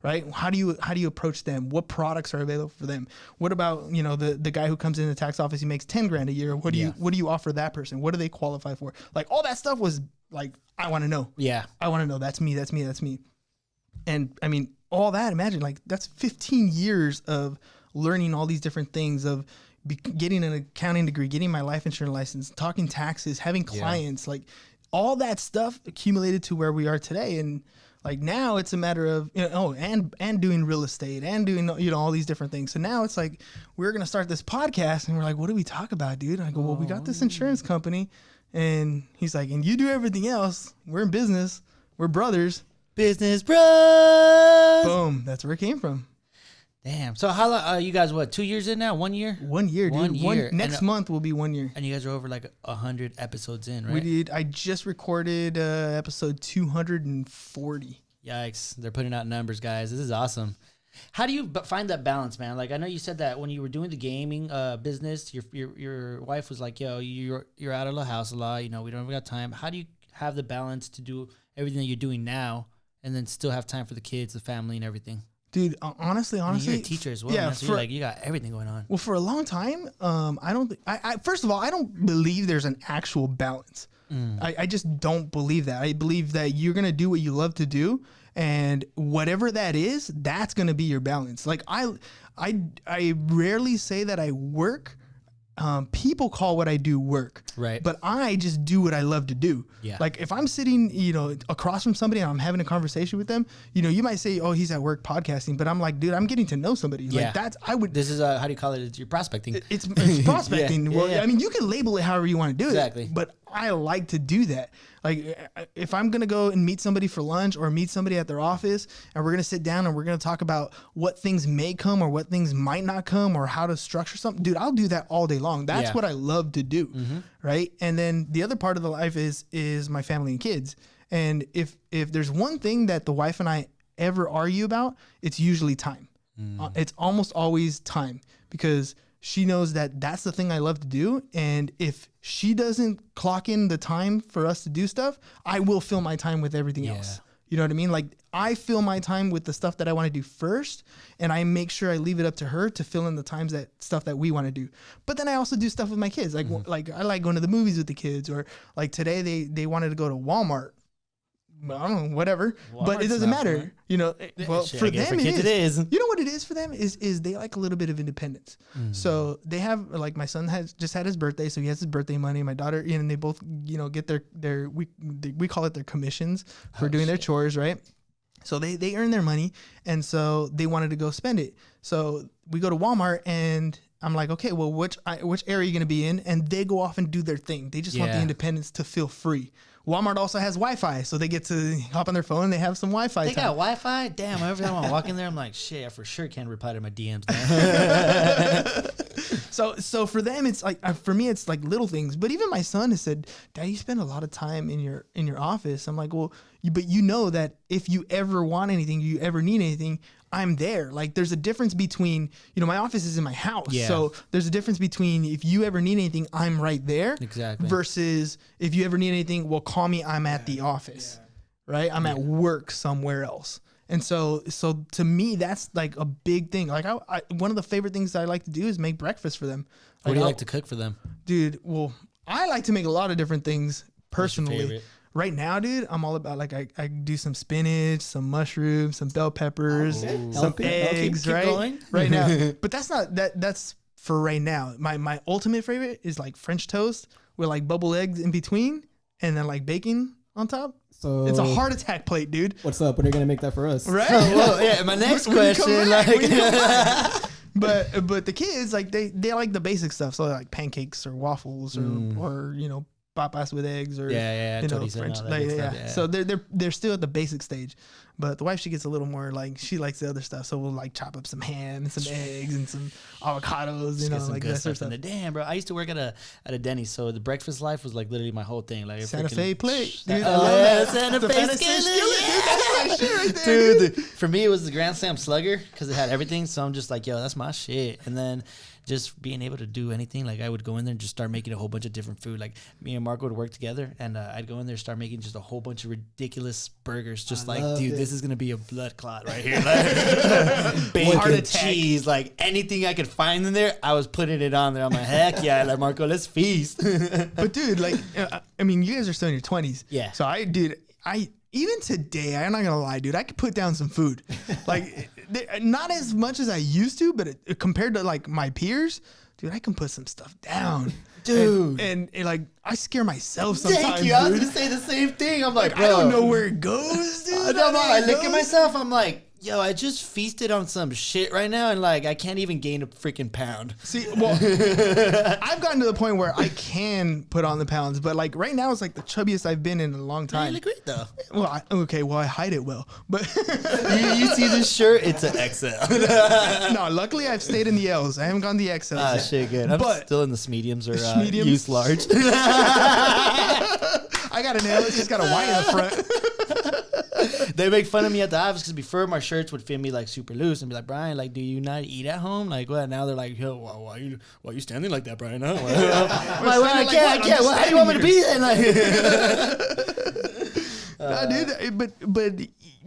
Right? How do you approach them? What products are available for them? What about, the guy who comes in the tax office, he makes $10,000 a year. What do you offer that person? What do they qualify for? Like all that stuff was like, I want to know. Yeah. I want to know. That's me. And I mean, all that, imagine like that's 15 years of learning all these different things of getting an accounting degree, getting my life insurance license, talking taxes, having clients, like all that stuff accumulated to where we are today. And like now it's a matter of, and doing real estate and doing, all these different things. So now it's like, we're going to start this podcast and we're like, what do we talk about, dude? And I go, well, we got this insurance company, and he's like, and you do everything else. We're in business. We're brothers. Business Bros. Boom. That's where it came from. Damn. So how long, you guys, 2 years in now? 1 year? 1 year, dude. 1 year. Next month will be 1 year. And you guys are over like 100 episodes in, right? We did. I just recorded episode 240. Yikes. They're putting out numbers, guys. This is awesome. How do you find that balance, man? Like, I know you said that when you were doing the gaming business, your wife was like, yo, you're out of the house a lot. We don't have got time. How do you have the balance to do everything that you're doing now and then still have time for the kids, the family, and everything? Dude, honestly, you're a teacher as well. Yeah, so you got everything going on. Well, for a long time, first of all, I don't believe there's an actual balance. I just don't believe that. I believe that you're gonna do what you love to do, and whatever that is, that's gonna be your balance. Like I rarely say that I work. People call what I do work, right? But I just do what I love to do. Yeah. Like if I'm sitting, across from somebody and I'm having a conversation with them, you might say, "Oh, he's at work podcasting," but I'm like, dude, I'm getting to know somebody. Yeah. Like This is how do you call it? It's your prospecting. It's prospecting. Yeah. I mean, you can label it however you want to do exactly. it. But I like to do that. Like if I'm going to go and meet somebody for lunch or meet somebody at their office and we're going to sit down and we're going to talk about what things may come or what things might not come or how to structure something, dude, I'll do that all day long. That's what I love to do. Mm-hmm. Right. And then the other part of the life is my family and kids. And if there's one thing that the wife and I ever argue about, it's usually time. It's almost always time, because she knows that that's the thing I love to do. And if she doesn't clock in the time for us to do stuff, I will fill my time with everything else. You know what I mean? Like I fill my time with the stuff that I want to do first, and I make sure I leave it up to her to fill in the times stuff that we want to do. But then I also do stuff with my kids. Like, like I like going to the movies with the kids, or like today they wanted to go to Walmart. I don't know, whatever, but it doesn't matter. Well, for them it is. You know what it is for them is they like a little bit of independence. So they have, like, my son has just had his birthday, so he has his birthday money. My daughter, and they both, get their we call it their commissions for doing their chores, right? So they earn their money, and so they wanted to go spend it. So we go to Walmart, and I'm like, okay, well, which area are you going to be in? And they go off and do their thing. They just want the independence to feel free. Walmart also has Wi-Fi, so they get to hop on their phone and they have some Wi-Fi. They got Wi-Fi? Damn, every time I walk in there, I'm like, shit, I for sure can't reply to my DMs now. So for them, it's like, for me, it's like little things. But even my son has said, Dad, you spend a lot of time in your office. I'm like, well, but you know that if you ever want anything, you ever need anything, I'm there. Like, there's a difference between, my office is in my house. Yeah. So there's a difference between if you ever need anything, I'm right there. Exactly. Versus if you ever need anything, well, call me, I'm at the office. Yeah. Right? I'm at work somewhere else. And so to me, that's like a big thing. Like, I one of the favorite things that I like to do is make breakfast for them. Like, what do you like to cook for them? Dude, well, I like to make a lot of different things personally. Right now, dude, I'm all about, like, I do some spinach, some mushrooms, some bell peppers, some eggs, keep right? Going. Right now. But that's for right now. My ultimate favorite is like French toast with like bubble eggs in between and then like bacon on top. So it's a heart attack plate, dude. What's up? When are you gonna make that for us? Right? Well, yeah, my next question, But the kids, like, they like the basic stuff. So like pancakes or waffles or papas with eggs or French. So they're still at the basic stage. But the wife, she gets a little more, like, she likes the other stuff. So we'll like chop up some ham and some eggs and some avocados, like that sort of stuff. Damn, bro. I used to work at a Denny's, so the breakfast life was like literally my whole thing. Like Santa Fe plate. Santa Fe skillet. That's my shit right there, dude. For me, it was the Grand Slam Slugger because it had everything. So I'm just like, yo, that's my shit. And then just being able to do anything, like I would go in there and just start making a whole bunch of different food. Like me and Marco would work together, and I'd go in there and start making just a whole bunch of ridiculous burgers. Just this is gonna be a blood clot right here. Like, bacon, cheese, like anything I could find in there, I was putting it on there. I'm like, heck yeah, like Marco, let's feast. But dude, like, I mean, you guys are still in your 20s. Yeah. So even today, I'm not gonna lie, dude, I could put down some food. Like, not as much as I used to, but compared to like my peers, dude, I can put some stuff down, dude. And like, I scare myself sometimes. Thank you. I was gonna say the same thing. I'm like, I don't know where it goes, dude. I look at myself. I'm like, yo, I just feasted on some shit right now, and like, I can't even gain a freaking pound. See, well, I've gotten to the point where I can put on the pounds, but like right now, it's like the chubbiest I've been in a long time. You look great though. Well, I hide it well, but you see this shirt? It's an XL. No, luckily I've stayed in the L's. I haven't gone to the XLs. Ah, shit, good. I'm still in the mediums or use large. I got an L. It's just got a Y in the front. They make fun of me at the office because before my shirts would fit me like super loose and be like, Brian, like, do you not eat at home? Like, what? Now they're like, yo, why are you standing like that, Brian? Huh? I can't. Well, how do you want me to be then? Like, but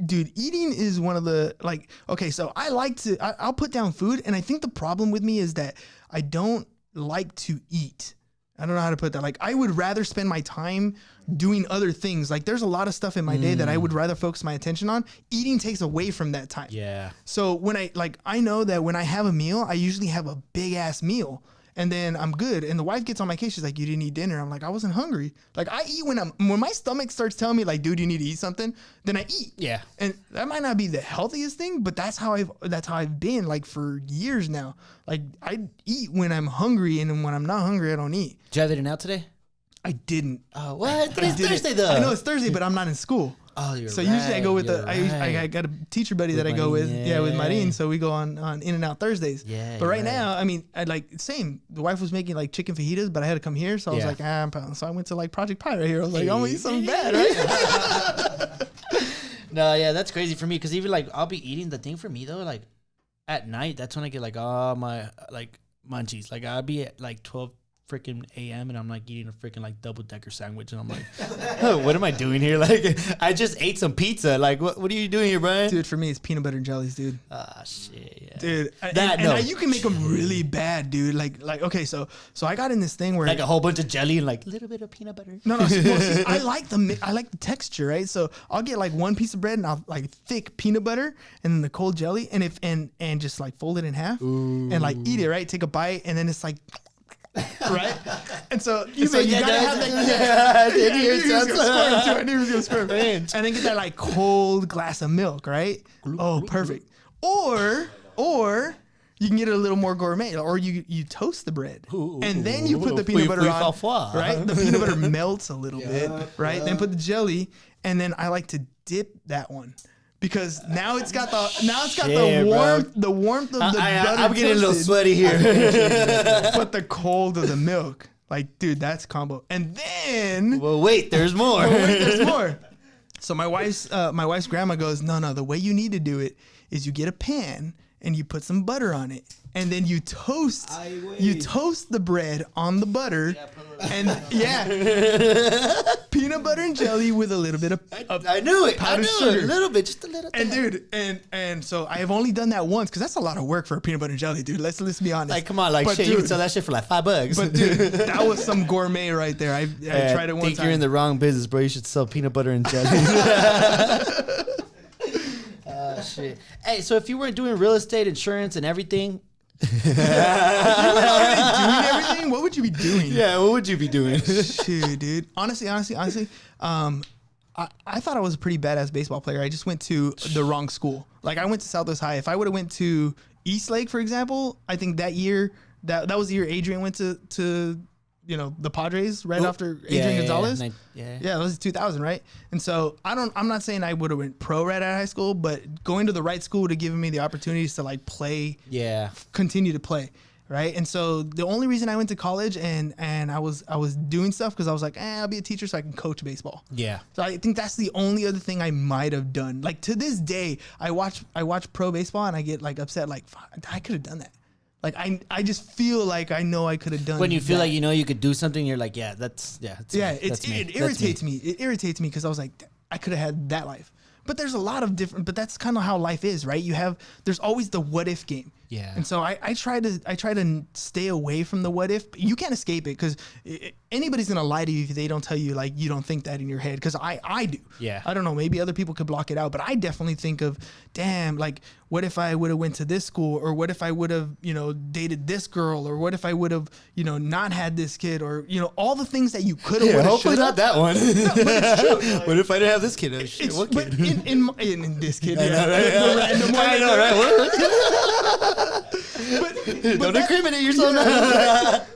dude, eating is one of the, like, okay, so I'll put down food, and I think the problem with me is that I don't like to eat. I don't know how to put that. Like, I would rather spend my time doing other things. Like, there's a lot of stuff in my day that I would rather focus my attention on. Eating takes away from that time. Yeah. So when I know that when I have a meal, I usually have a big ass meal, and then I'm good. And the wife gets on my case. She's like, you didn't eat dinner. I'm like, I wasn't hungry. Like, I eat when my stomach starts telling me, like, dude, you need to eat something, then I eat. Yeah. And that might not be the healthiest thing, but that's how I've been, like, for years now. Like, I eat when I'm hungry, and when I'm not hungry, I don't eat. Did you have it out today? I didn't. Oh, what? Today's Thursday, though. I know it's Thursday, but I'm not in school. Oh, you're so right. Usually I go with I got a teacher buddy that I go with. Yeah, with Marin. So we go on In and Out Thursdays. Yeah. But right now, I mean, same. The wife was making like chicken fajitas, but I had to come here. So I was like, so I went to like Project Pie right here. I was like, I'm gonna eat something bad, right? No, yeah, that's crazy for me. Because even like, I'll be eating. The thing for me though, like at night, that's when I get like all my like munchies. Like I'll be at like 12 freaking a.m. and I'm like eating a freaking like double-decker sandwich, and I'm like, oh, what am I doing here? Like, I just ate some pizza. Like, what are you doing here, Brian? Dude, for me, it's peanut butter and jellies, dude. Ah, shit, yeah. Dude, and you can make them really bad, dude. Like, okay, so I got in this thing where like a whole bunch of jelly and like a little bit of peanut butter. No, see, I like the texture, right? So I'll get like one piece of bread and I'll like thick peanut butter and then the cold jelly and just like fold it in half and like eat it, right? Take a bite, and then it's like. Right, and so you gotta have that. I knew he was gonna squirm. And then get that like cold glass of milk, right? Oh, perfect. Or You can get it a little more gourmet, or you toast the bread, and then you put the peanut butter on, right? The peanut butter melts a little bit, right? Then put the jelly, and then I like to dip that one because now it's got the warmth of the butter. I'm getting a little sweaty here. But the cold of the milk, like, dude, that's combo. And then, well, wait, there's more. There's more. So my wife's grandma goes, no, the way you need to do it is you get a pan and you put some butter on it, and then you toast the bread on the butter, and peanut butter and jelly with a little bit of I knew it, sugar. a little bit, just a little. And dude, and so I have only done that once because that's a lot of work for a peanut butter and jelly, dude. Let's be honest. Like, come on, like, shit, you can sell that shit for like $5. But dude, that was some gourmet right there. I tried it one time. I think you're in the wrong business, bro. You should sell peanut butter and jelly. Shit. Hey, so if you weren't doing real estate, insurance, and everything, you were already doing everything, what would you be doing? Yeah, what would you be doing? Shoot, dude. Honestly, I thought I was a pretty badass baseball player. I just went to the wrong school. Like, I went to Southwest High. If I would have went to Eastlake, for example, I think that year that was the year Adrian went to the Padres right after Adrian Gonzalez. Yeah, that was 2000, right? And so I'm not saying I would have went pro right out of high school, but going to the right school to give me the opportunities to like play, continue to play, right? And so the only reason I went to college and I was doing stuff because I was like, I'll be a teacher so I can coach baseball. Yeah. So I think that's the only other thing I might have done. Like, to this day, I watch pro baseball and I get like upset, like, I could have done that. Like, I just feel like I know I could have done. When you feel like you could do something, you're like, it irritates me. It irritates me because I was like, I could have had that life. But there's a lot of different. But that's kind of how life is, right? There's always the what if game. Yeah. And so I try to stay away from the what if. You can't escape it because anybody's gonna lie to you if they don't tell you like you don't think that in your head. Because I do. Yeah. I don't know. Maybe other people could block it out, but I definitely think of, damn, like, what if I would have went to this school, or what if I would have dated this girl, or what if I would have not had this kid, or all the things that you could have. Hopefully not that one. No, but it's true. What if I didn't have this kid? What kid? But in this kid, the random one. I know, right? Don't incriminate yourself.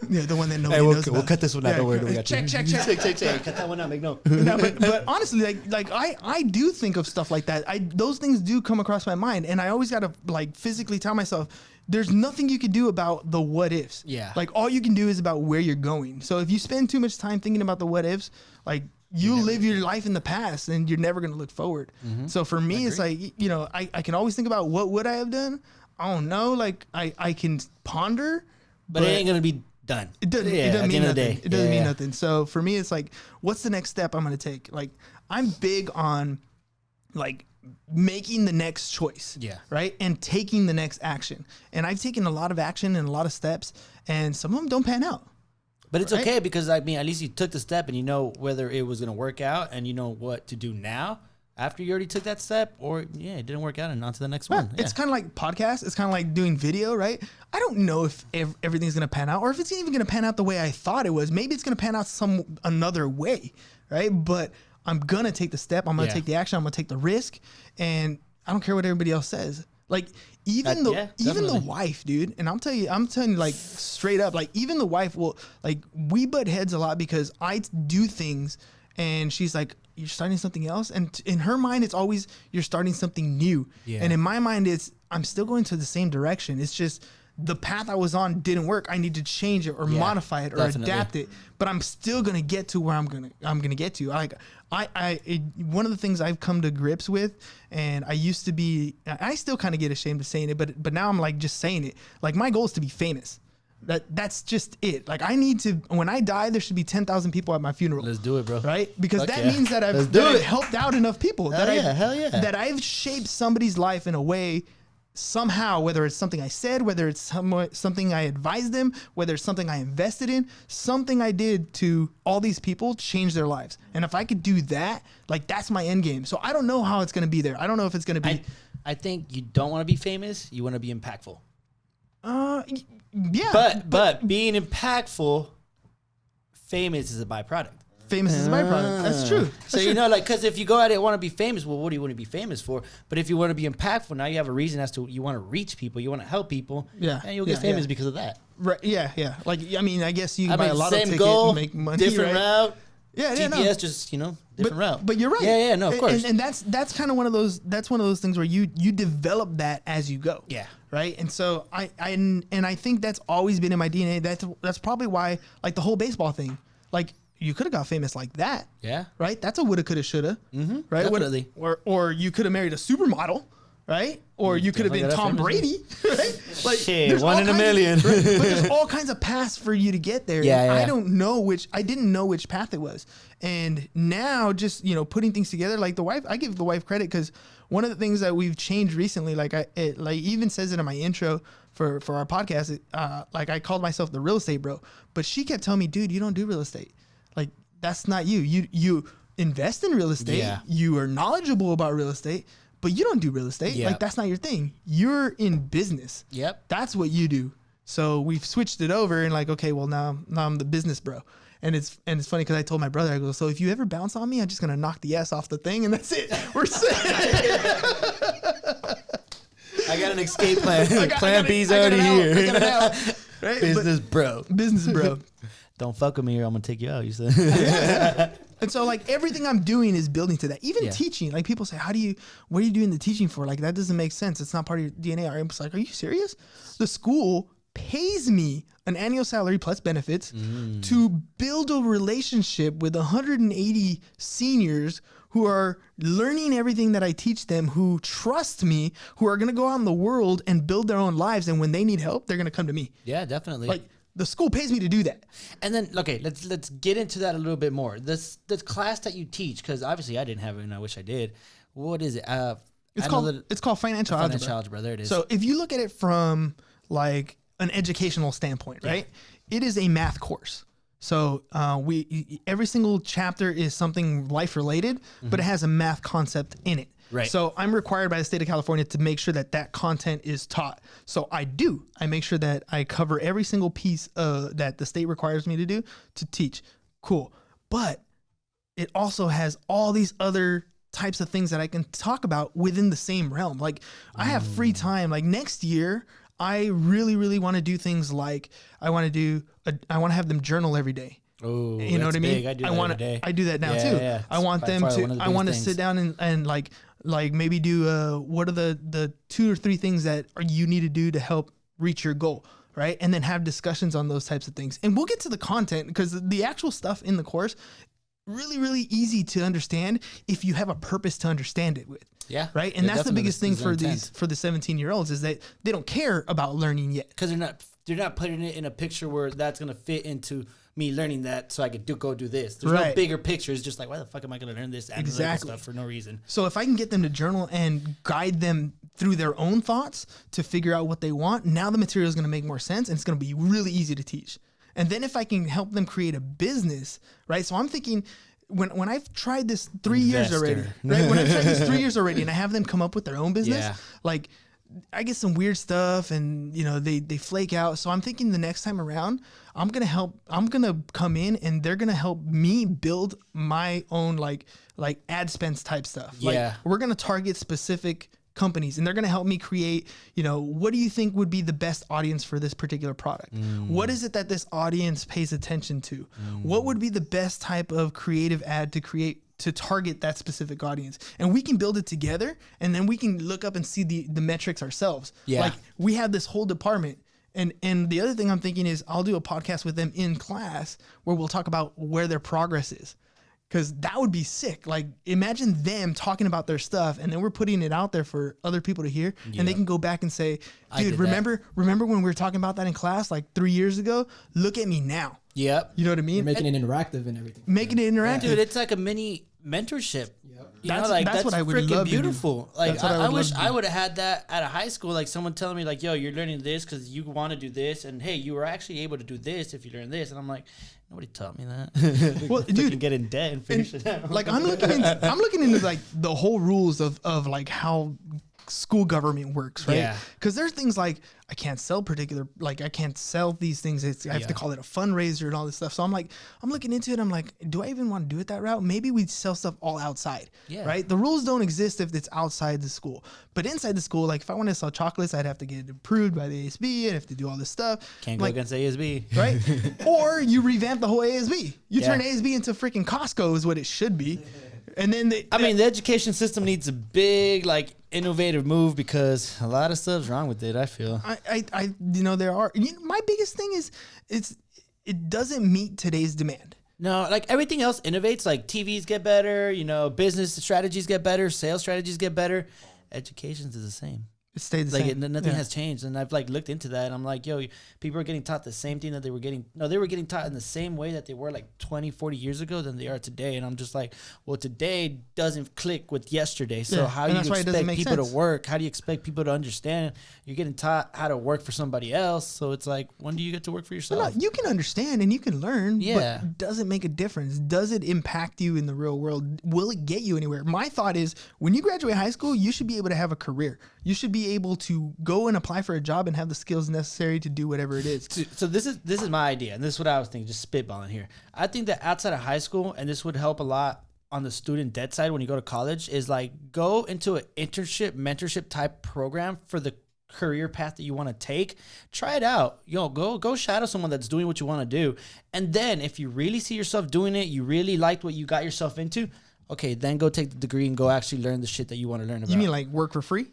Yeah, the one that nobody knows about. We'll cut this one out. Don't worry. Check. Cut that one out. Make note. No, but honestly, like I do think of stuff like that. Those things do come across my mind, and I always gotta like physically tell myself, there's nothing you can do about the what ifs. Yeah. Like, all you can do is about where you're going. So if you spend too much time thinking about the what ifs, like, you live your life in the past and you're never going to look forward. Mm-hmm. So for me, it's like, I can always think about what would I have done? I don't know. Like, I can ponder, but it ain't going to be done. It doesn't mean nothing. It doesn't mean nothing. So for me, it's like, what's the next step I'm going to take? Like, I'm big on like making the next choice. Yeah. Right. And taking the next action. And I've taken a lot of action and a lot of steps, and some of them don't pan out. But it's okay because, I mean, at least you took the step and you know whether it was going to work out, and you know what to do now after you already took that step, or, it didn't work out and on to the next one. It's kind of like podcasts. It's kind of like doing video, right? I don't know if everything's going to pan out, or if it's even going to pan out the way I thought it was. Maybe it's going to pan out another way, right? But I'm going to take the step. I'm going to take the action. I'm going to take the risk, and I don't care what everybody else says. Like, even the wife, dude, and I'm telling you, like, straight up, like, even the wife will, like, we butt heads a lot because I do things and she's like, you're starting something else. And in her mind, it's always, you're starting something new. Yeah. And in my mind, it's, I'm still going to the same direction. It's just the path I was on didn't work. I need to change it or modify it or adapt it, but I'm still going to get to where I'm going to get to. Like, one of the things I've come to grips with, and I used to be, I still kind of get ashamed of saying it, but now I'm like just saying it. Like, my goal is to be famous. That's just it. Like, I need to, when I die, there should be 10,000 people at my funeral. Let's do it, bro. Right? Because that means that I've helped out enough people. That I've shaped somebody's life in a way somehow, whether it's something I said, whether it's something I advised them, whether it's something I invested in, something I did to all these people change their lives. And if I could do that, like, that's my end game. So I don't know how it's going to be there. I don't know if it's going to be. I think you don't want to be famous. You want to be impactful. Yeah. But being impactful, famous is a byproduct. famous is a byproduct. That's true. So, you know, like, because if you go out and want to be famous, well, what do you want to be famous for? But if you want to be impactful, now you have a reason as to you want to reach people, you want to help people. Yeah. And you'll get famous because of that. Right. Yeah. Yeah. Like, I mean, I guess you can buy a lotto ticket and make money. Different route. Yeah. GPS, just, you know, different route. But you're right. Yeah. No, of course. And that's kind of one of those things where you develop that as you go. Yeah. Right. And so I think that's always been in my DNA. That's probably why, like, the whole baseball thing, like, you could have got famous like that. Yeah. Right. That's a woulda, coulda, shoulda. Mm-hmm. Right. Definitely. Or you could have married a supermodel. Right. Or you could have been Tom Brady. Right. Like, shit, one in a million. Right? But there's all kinds of paths for you to get there. Yeah. I didn't know which path it was. And now, just, you know, putting things together, like the wife, I give the wife credit, because one of the things that we've changed recently, like it even says it in my intro for our podcast, like I called myself the real estate bro, but she kept telling me, dude, you don't do real estate. Like, that's not you. You invest in real estate. Yeah. You are knowledgeable about real estate, but you don't do real estate. Yep. Like, that's not your thing. You're in business. Yep. That's what you do. So we've switched it over and, like, okay, well, now I'm the business bro. And it's funny because I told my brother, I go, so if you ever bounce on me, I'm just going to knock the ass off the thing and that's it. We're set. I got an escape plan. Plan B's already here. Right? Business bro. Business bro. Don't fuck with me or I'm going to take you out, you said. Yeah. And so, like, everything I'm doing is building to that. Even teaching, like, people say, what are you doing the teaching for? Like, that doesn't make sense. It's not part of your DNA. I'm just like, are you serious? The school pays me an annual salary plus benefits to build a relationship with 180 seniors who are learning everything that I teach them, who trust me, who are going to go out in the world and build their own lives. And when they need help, they're going to come to me. Yeah, definitely. Like, the school pays me to do that. And then, okay, let's get into that a little bit more. This class that you teach, because obviously I didn't have it and I wish I did. What is it? It's called financial algebra. Financial algebra. There it is. So if you look at it from, like, an educational standpoint, right? It is a math course. So every single chapter is something life related, but it has a math concept in it. Right. So I'm required by the state of California to make sure that content is taught. So I make sure that I cover every single piece that the state requires me to do to teach. Cool. But it also has all these other types of things that I can talk about within the same realm. Like, I have free time. Like, next year, I really, really want to do things like I want to have them journal every day. Oh, you know what I mean? Big. I do that every day. I do that now too. Yeah. I want them to. I want to sit down and like maybe do what are the 2 or 3 things that you need to do to help reach your goal, right? And then have discussions on those types of things. And we'll get to the content, because the actual stuff in the course really, really easy to understand if you have a purpose to understand it with. Yeah. Right. And that's the biggest thing for the 17-year-olds is that they don't care about learning yet. Because they're not putting it in a picture where that's going to fit into me learning that so I could go do this. There's no bigger picture. It's just like, why the fuck am I going to learn this analytical stuff for no reason? So if I can get them to journal and guide them through their own thoughts to figure out what they want, now the material is going to make more sense and it's going to be really easy to teach. And then if I can help them create a business, right? So I'm thinking, when I've tried this 3 years already, right? When I've tried this 3 years already and I have them come up with their own business, like, I get some weird stuff and, you know, they flake out. So I'm thinking the next time around, I'm going to come in and they're going to help me build my own like ad spends type stuff. Yeah. Like, we're going to target specific companies and they're going to help me create, you know, what do you think would be the best audience for this particular product? What is it that this audience pays attention to? What would be the best type of creative ad to create to target that specific audience? And we can build it together and then we can look up and see the metrics ourselves. Yeah. Like, we have this whole department. And the other thing I'm thinking is I'll do a podcast with them in class where we'll talk about where their progress is. Because that would be sick. Like, imagine them talking about their stuff and then we're putting it out there for other people to hear. And they can go back and say, dude, remember when we were talking about that in class like 3 years ago? Look at me now. Yep. You know what I mean? You're making it interactive and everything. Making it interactive. Dude, it's like a mini mentorship. Yep. That's what I would freaking love beautiful. To do. Like, I wish I would have had that at a high school. Like, someone telling me, like, yo, you're learning this because you want to do this, and hey, you were actually able to do this if you learn this. And I'm like, nobody taught me that. Well, dude, get in debt and finish it out. Like, I'm looking into like the whole rules of like how school government works, right? Yeah. Because there's things like I can't sell these things. I have to call it a fundraiser and all this stuff. So I'm looking into it. I'm like, do I even want to do it that route? Maybe we sell stuff all outside, right? The rules don't exist if it's outside the school, but inside the school, like if I want to sell chocolates, I'd have to get it approved by the ASB. I'd have to do all this stuff. Can't go against ASB, right? Or you revamp the whole ASB. You turn ASB into freaking Costco is what it should be. And then the education system needs a big, like, innovative move because a lot of stuff's wrong with it. I feel. There are. My biggest thing is it doesn't meet today's demand. No, like everything else innovates. Like TVs get better. Business strategies get better. Sales strategies get better. Education's is the same. It stayed the same. Nothing has changed. And I've looked into that. And I'm like, yo, people are getting taught the same thing that they were getting. No, they were getting taught in the same way that they were like 20, 40 years ago than they are today. And I'm just like, well, today doesn't click with yesterday. So how do you expect people to work? How do you expect people to understand? You're getting taught how to work for somebody else. So it's like, when do you get to work for yourself? Well, no, you can understand and you can learn, but it doesn't make a difference. Does it impact you in the real world? Will it get you anywhere? My thought is when you graduate high school, you should be able to have a career. You should be able to go and apply for a job and have the skills necessary to do whatever it is. So this is my idea, and this is what I was thinking, just spitballing here. I think that outside of high school, and this would help a lot on the student debt side when you go to college, is like go into an internship, mentorship type program for the career path that you want to take. Try it out. Go shadow someone that's doing what you want to do. And then if you really see yourself doing it, you really liked what you got yourself into, okay, then go take the degree and go actually learn the shit that you want to learn about. You mean like work for free?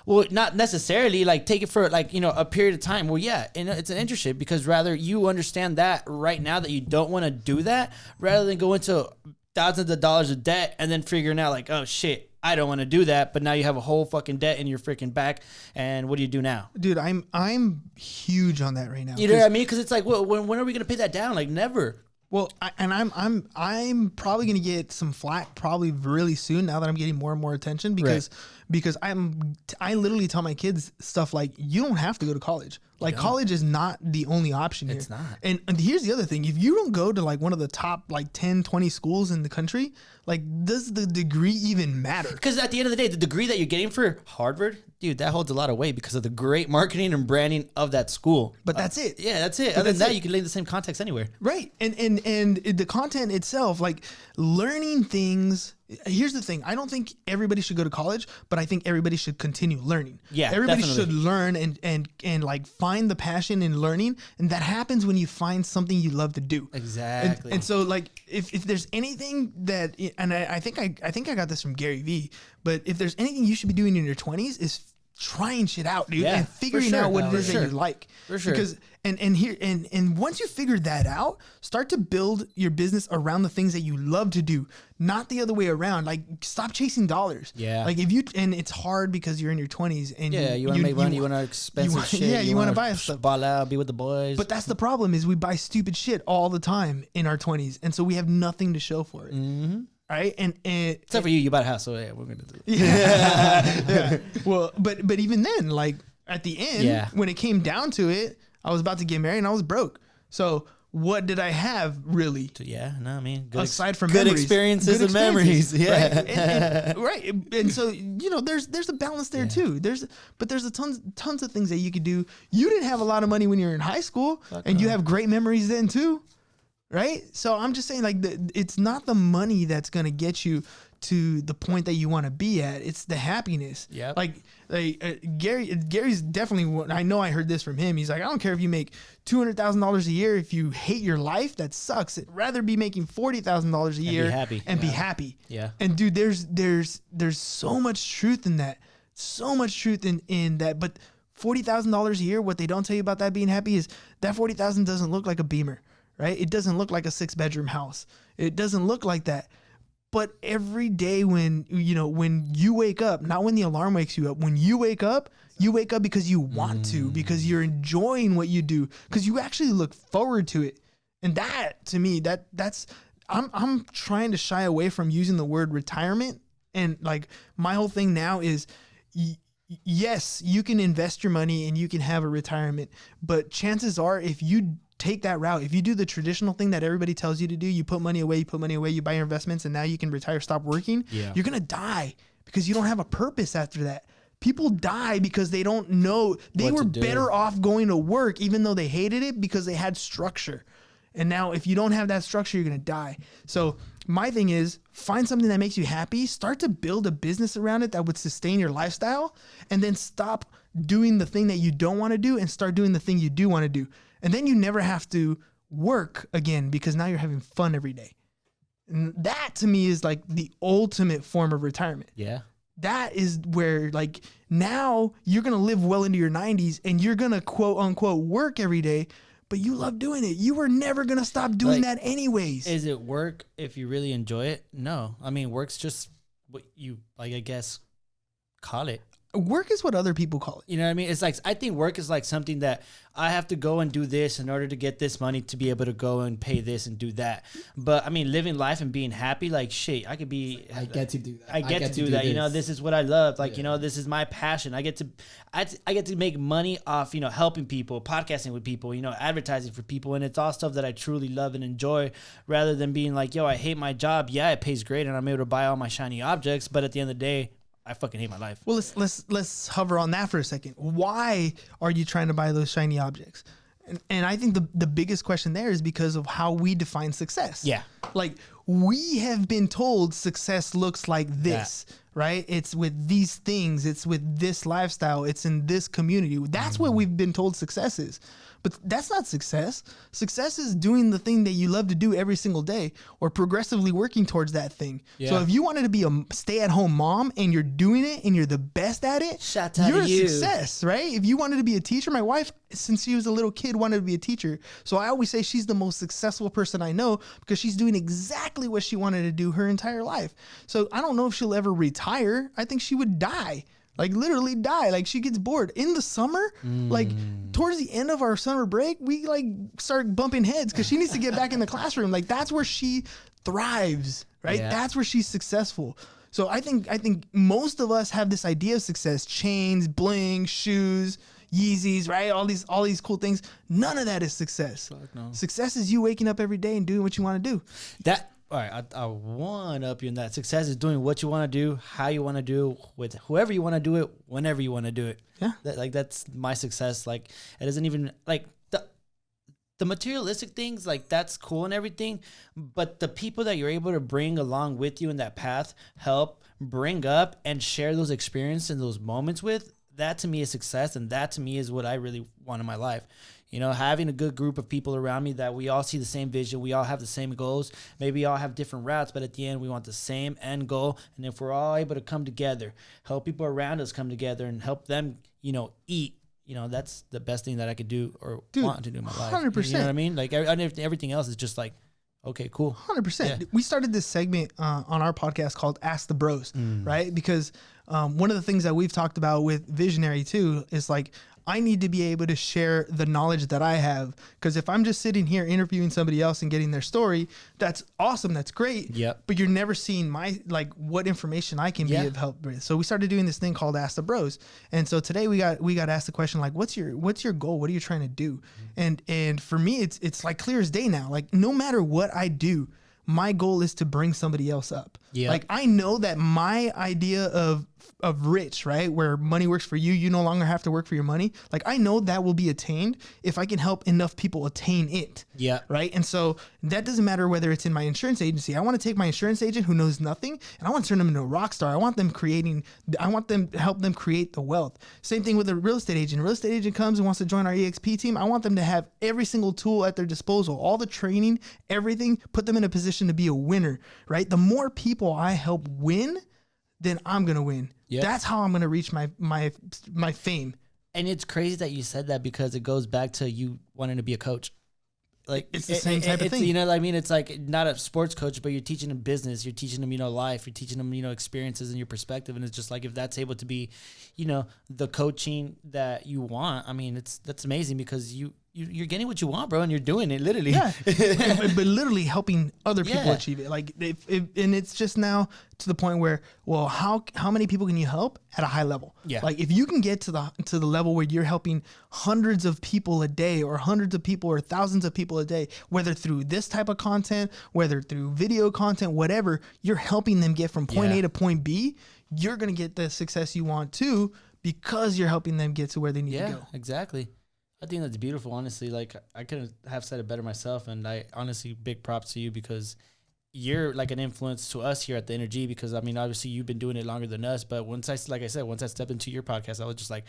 Well, not necessarily, like take it for like, a period of time. Well, yeah, and it's an internship because rather you understand that right now that you don't want to do that rather than go into thousands of dollars of debt and then figuring out like, oh shit, I don't want to do that. But now you have a whole fucking debt in your freaking back. And what do you do now? Dude, I'm huge on that right now. You know what I mean? Because it's like, well, when are we going to pay that down? Like never. Well, I'm probably gonna get some flack probably really soon now that I'm getting more and more attention because I literally tell my kids stuff like you don't have to go to college. Like college is not the only option here. It's not. And here's the other thing. If you don't go to like one of the top like 10, 20 schools in the country, like does the degree even matter? Because at the end of the day, the degree that you're getting for Harvard, dude, that holds a lot of weight because of the great marketing and branding of that school. But that's it. Yeah, that's it. Other than that, you can lay the same context anywhere. Right. And the content itself, like learning things. Here's the thing. I don't think everybody should go to college, but I think everybody should continue learning. Yeah, everybody definitely should learn and like find the passion in learning. And that happens when you find something you love to do. Exactly. And so like if there's anything that, and I think I got this from Gary Vee, but if there's anything you should be doing in your 20s is trying shit out, dude, and figuring out what it is that you like. For sure. Because and once you figure that out, start to build your business around the things that you love to do, not the other way around. Like stop chasing dollars. Yeah. Like and it's hard because you're in your 20s and you want to make money, you want to expensive shit. Yeah, you want to buy stuff. Ball out, be with the boys. But that's the problem is we buy stupid shit all the time in our 20s, and so we have nothing to show for it. Mm-hmm. Right, and except for you bought a house, so yeah, we're gonna do it. Yeah. Well, but even then, like at the end, when it came down to it, I was about to get married and I was broke. So what did I have really? Aside from good experiences and memories, right? And so there's a balance there too. There's a tons of things that you could do. You didn't have a lot of money when you were in high school, you have great memories then too. Right? So I'm just saying, like, it's not the money that's going to get you to the point that you want to be at. It's the happiness. Yeah. Like Gary's definitely, I know I heard this from him. He's like, I don't care if you make $200,000 a year. If you hate your life, that sucks. I'd rather be making $40,000 a year and be happy. Yeah. And dude, there's so much truth in that. So much truth in that. But $40,000 a year, what they don't tell you about that being happy is that $40,000 doesn't look like a Beamer. Right? It doesn't look like a 6-bedroom house. It doesn't look like that. But every day when you wake up, not when the alarm wakes you up, when you wake up because you want to, because you're enjoying what you do, because you actually look forward to it. And that, to me, that's I'm trying to shy away from using the word retirement. And like my whole thing now is, yes, you can invest your money and you can have a retirement, but chances are if you take that route, if you do the traditional thing that everybody tells you to do, you put money away, you buy your investments, and now you can retire, stop working, you're going to die because you don't have a purpose after that. People die because they don't know. They were better off going to work even though they hated it because they had structure. And now if you don't have that structure, you're going to die. So my thing is find something that makes you happy, start to build a business around it that would sustain your lifestyle, and then stop doing the thing that you don't want to do and start doing the thing you do want to do. And then you never have to work again because now you're having fun every day. And that to me is like the ultimate form of retirement. Yeah. That is where like now you're going to live well into your 90s and you're going to quote unquote work every day, but you love doing it. You were never going to stop doing that anyways. Is it work if you really enjoy it? No. I mean, work's just what you, like, I guess, call it. Work is what other people call it. You know what I mean? It's like, I think work is like something that I have to go and do this in order to get this money to be able to go and pay this and do that. But I mean, living life and being happy, like shit, I get to do that. I get to do that. You know, this is what I love. Like, you know, this is my passion. I get to make money off, you know, helping people, podcasting with people, you know, advertising for people. And it's all stuff that I truly love and enjoy rather than being like, yo, I hate my job. Yeah, it pays great and I'm able to buy all my shiny objects. But at the end of the day, I fucking hate my life. Well, let's hover on that for a second. Why are you trying to buy those shiny objects? And I think the biggest question there is because of how we define success. Yeah. Like we have been told success looks like this, right? It's with these things. It's with this lifestyle. It's in this community. That's what we've been told success is. But that's not success. Success is doing the thing that you love to do every single day or progressively working towards that thing. Yeah. So if you wanted to be a stay-at-home mom and you're doing it and you're the best at it, you're a success, right? If you wanted to be a teacher, my wife, since she was a little kid, wanted to be a teacher. So I always say she's the most successful person I know because she's doing exactly what she wanted to do her entire life. So I don't know if she'll ever retire. I think she would die. Like literally die. Like she gets bored in the summer. Like towards the end of our summer break, we like start bumping heads because she needs to get back in the classroom. Like that's where she thrives, right? Yeah. That's where she's successful. So I think most of us have this idea of success: chains, bling, shoes, Yeezys, right? All these cool things. None of that is success. Fuck no. Success is you waking up every day and doing what you want to do. All right, I one up you in that. Success is doing what you want to do, how you want to do, with whoever you want to do it, whenever you want to do it. Yeah, that's my success. Like it doesn't even like the materialistic things. Like that's cool and everything, but the people that you're able to bring along with you in that path, help bring up and share those experiences and those moments with. That to me is success, and that to me is what I really want in my life. You know, having a good group of people around me that we all see the same vision, we all have the same goals. Maybe we all have different routes, but at the end, we want the same end goal. And if we're all able to come together, help people around us come together and help them, you know, eat, you know, that's the best thing that I could do or want to do in my life. 100%. You know what I mean? Like everything else is just like, okay, cool. 100%. Yeah. We started this segment on our podcast called Ask the Bros, right? Because one of the things that we've talked about with Visionary too is like, I need to be able to share the knowledge that I have. Because if I'm just sitting here interviewing somebody else and getting their story, that's awesome. That's great. Yep. But you're never seeing like what information I can be of help with. So we started doing this thing called Ask the Bros. And so today we got asked the question like, what's your goal? What are you trying to do? And for me, it's like clear as day now. Like no matter what I do, my goal is to bring somebody else up. Yeah. Like I know that my idea of rich, right? Where money works for you, you no longer have to work for your money. Like I know that will be attained if I can help enough people attain it. Yeah. Right. And so that doesn't matter whether it's in my insurance agency. I want to take my insurance agent who knows nothing and I want to turn them into a rock star. I want to help them create the wealth. Same thing with a real estate agent. A real estate agent comes and wants to join our EXP team. I want them to have every single tool at their disposal, all the training, everything, put them in a position to be a winner, right? The more people I help win, then I'm going to win. Yep. That's how I'm going to reach my fame. And it's crazy that you said that because it goes back to you wanting to be a coach. Like it's the same type of thing. You know what I mean? It's like not a sports coach, but you're teaching them business. You're teaching them, you know, life. You're teaching them, you know, experiences and your perspective. And it's just like if that's able to be, you know, the coaching that you want. I mean, that's amazing because you're getting what you want, bro, and you're doing it literally. Yeah, but literally helping other people achieve it. Like, and it's just now to the point where, well, how many people can you help at a high level? Yeah. Like, if you can get to the level where you're helping hundreds of people a day, or hundreds of people, or thousands of people a day, whether through this type of content, whether through video content, whatever, you're helping them get from point A to point B. You're gonna get the success you want too, because you're helping them get to where they need to go. Exactly. I think that's beautiful, honestly. Like, I couldn't have said it better myself, and I honestly, big props to you because you're like an influence to us here at the Energy because, I mean, obviously you've been doing it longer than us, but once I stepped into your podcast, I was just like,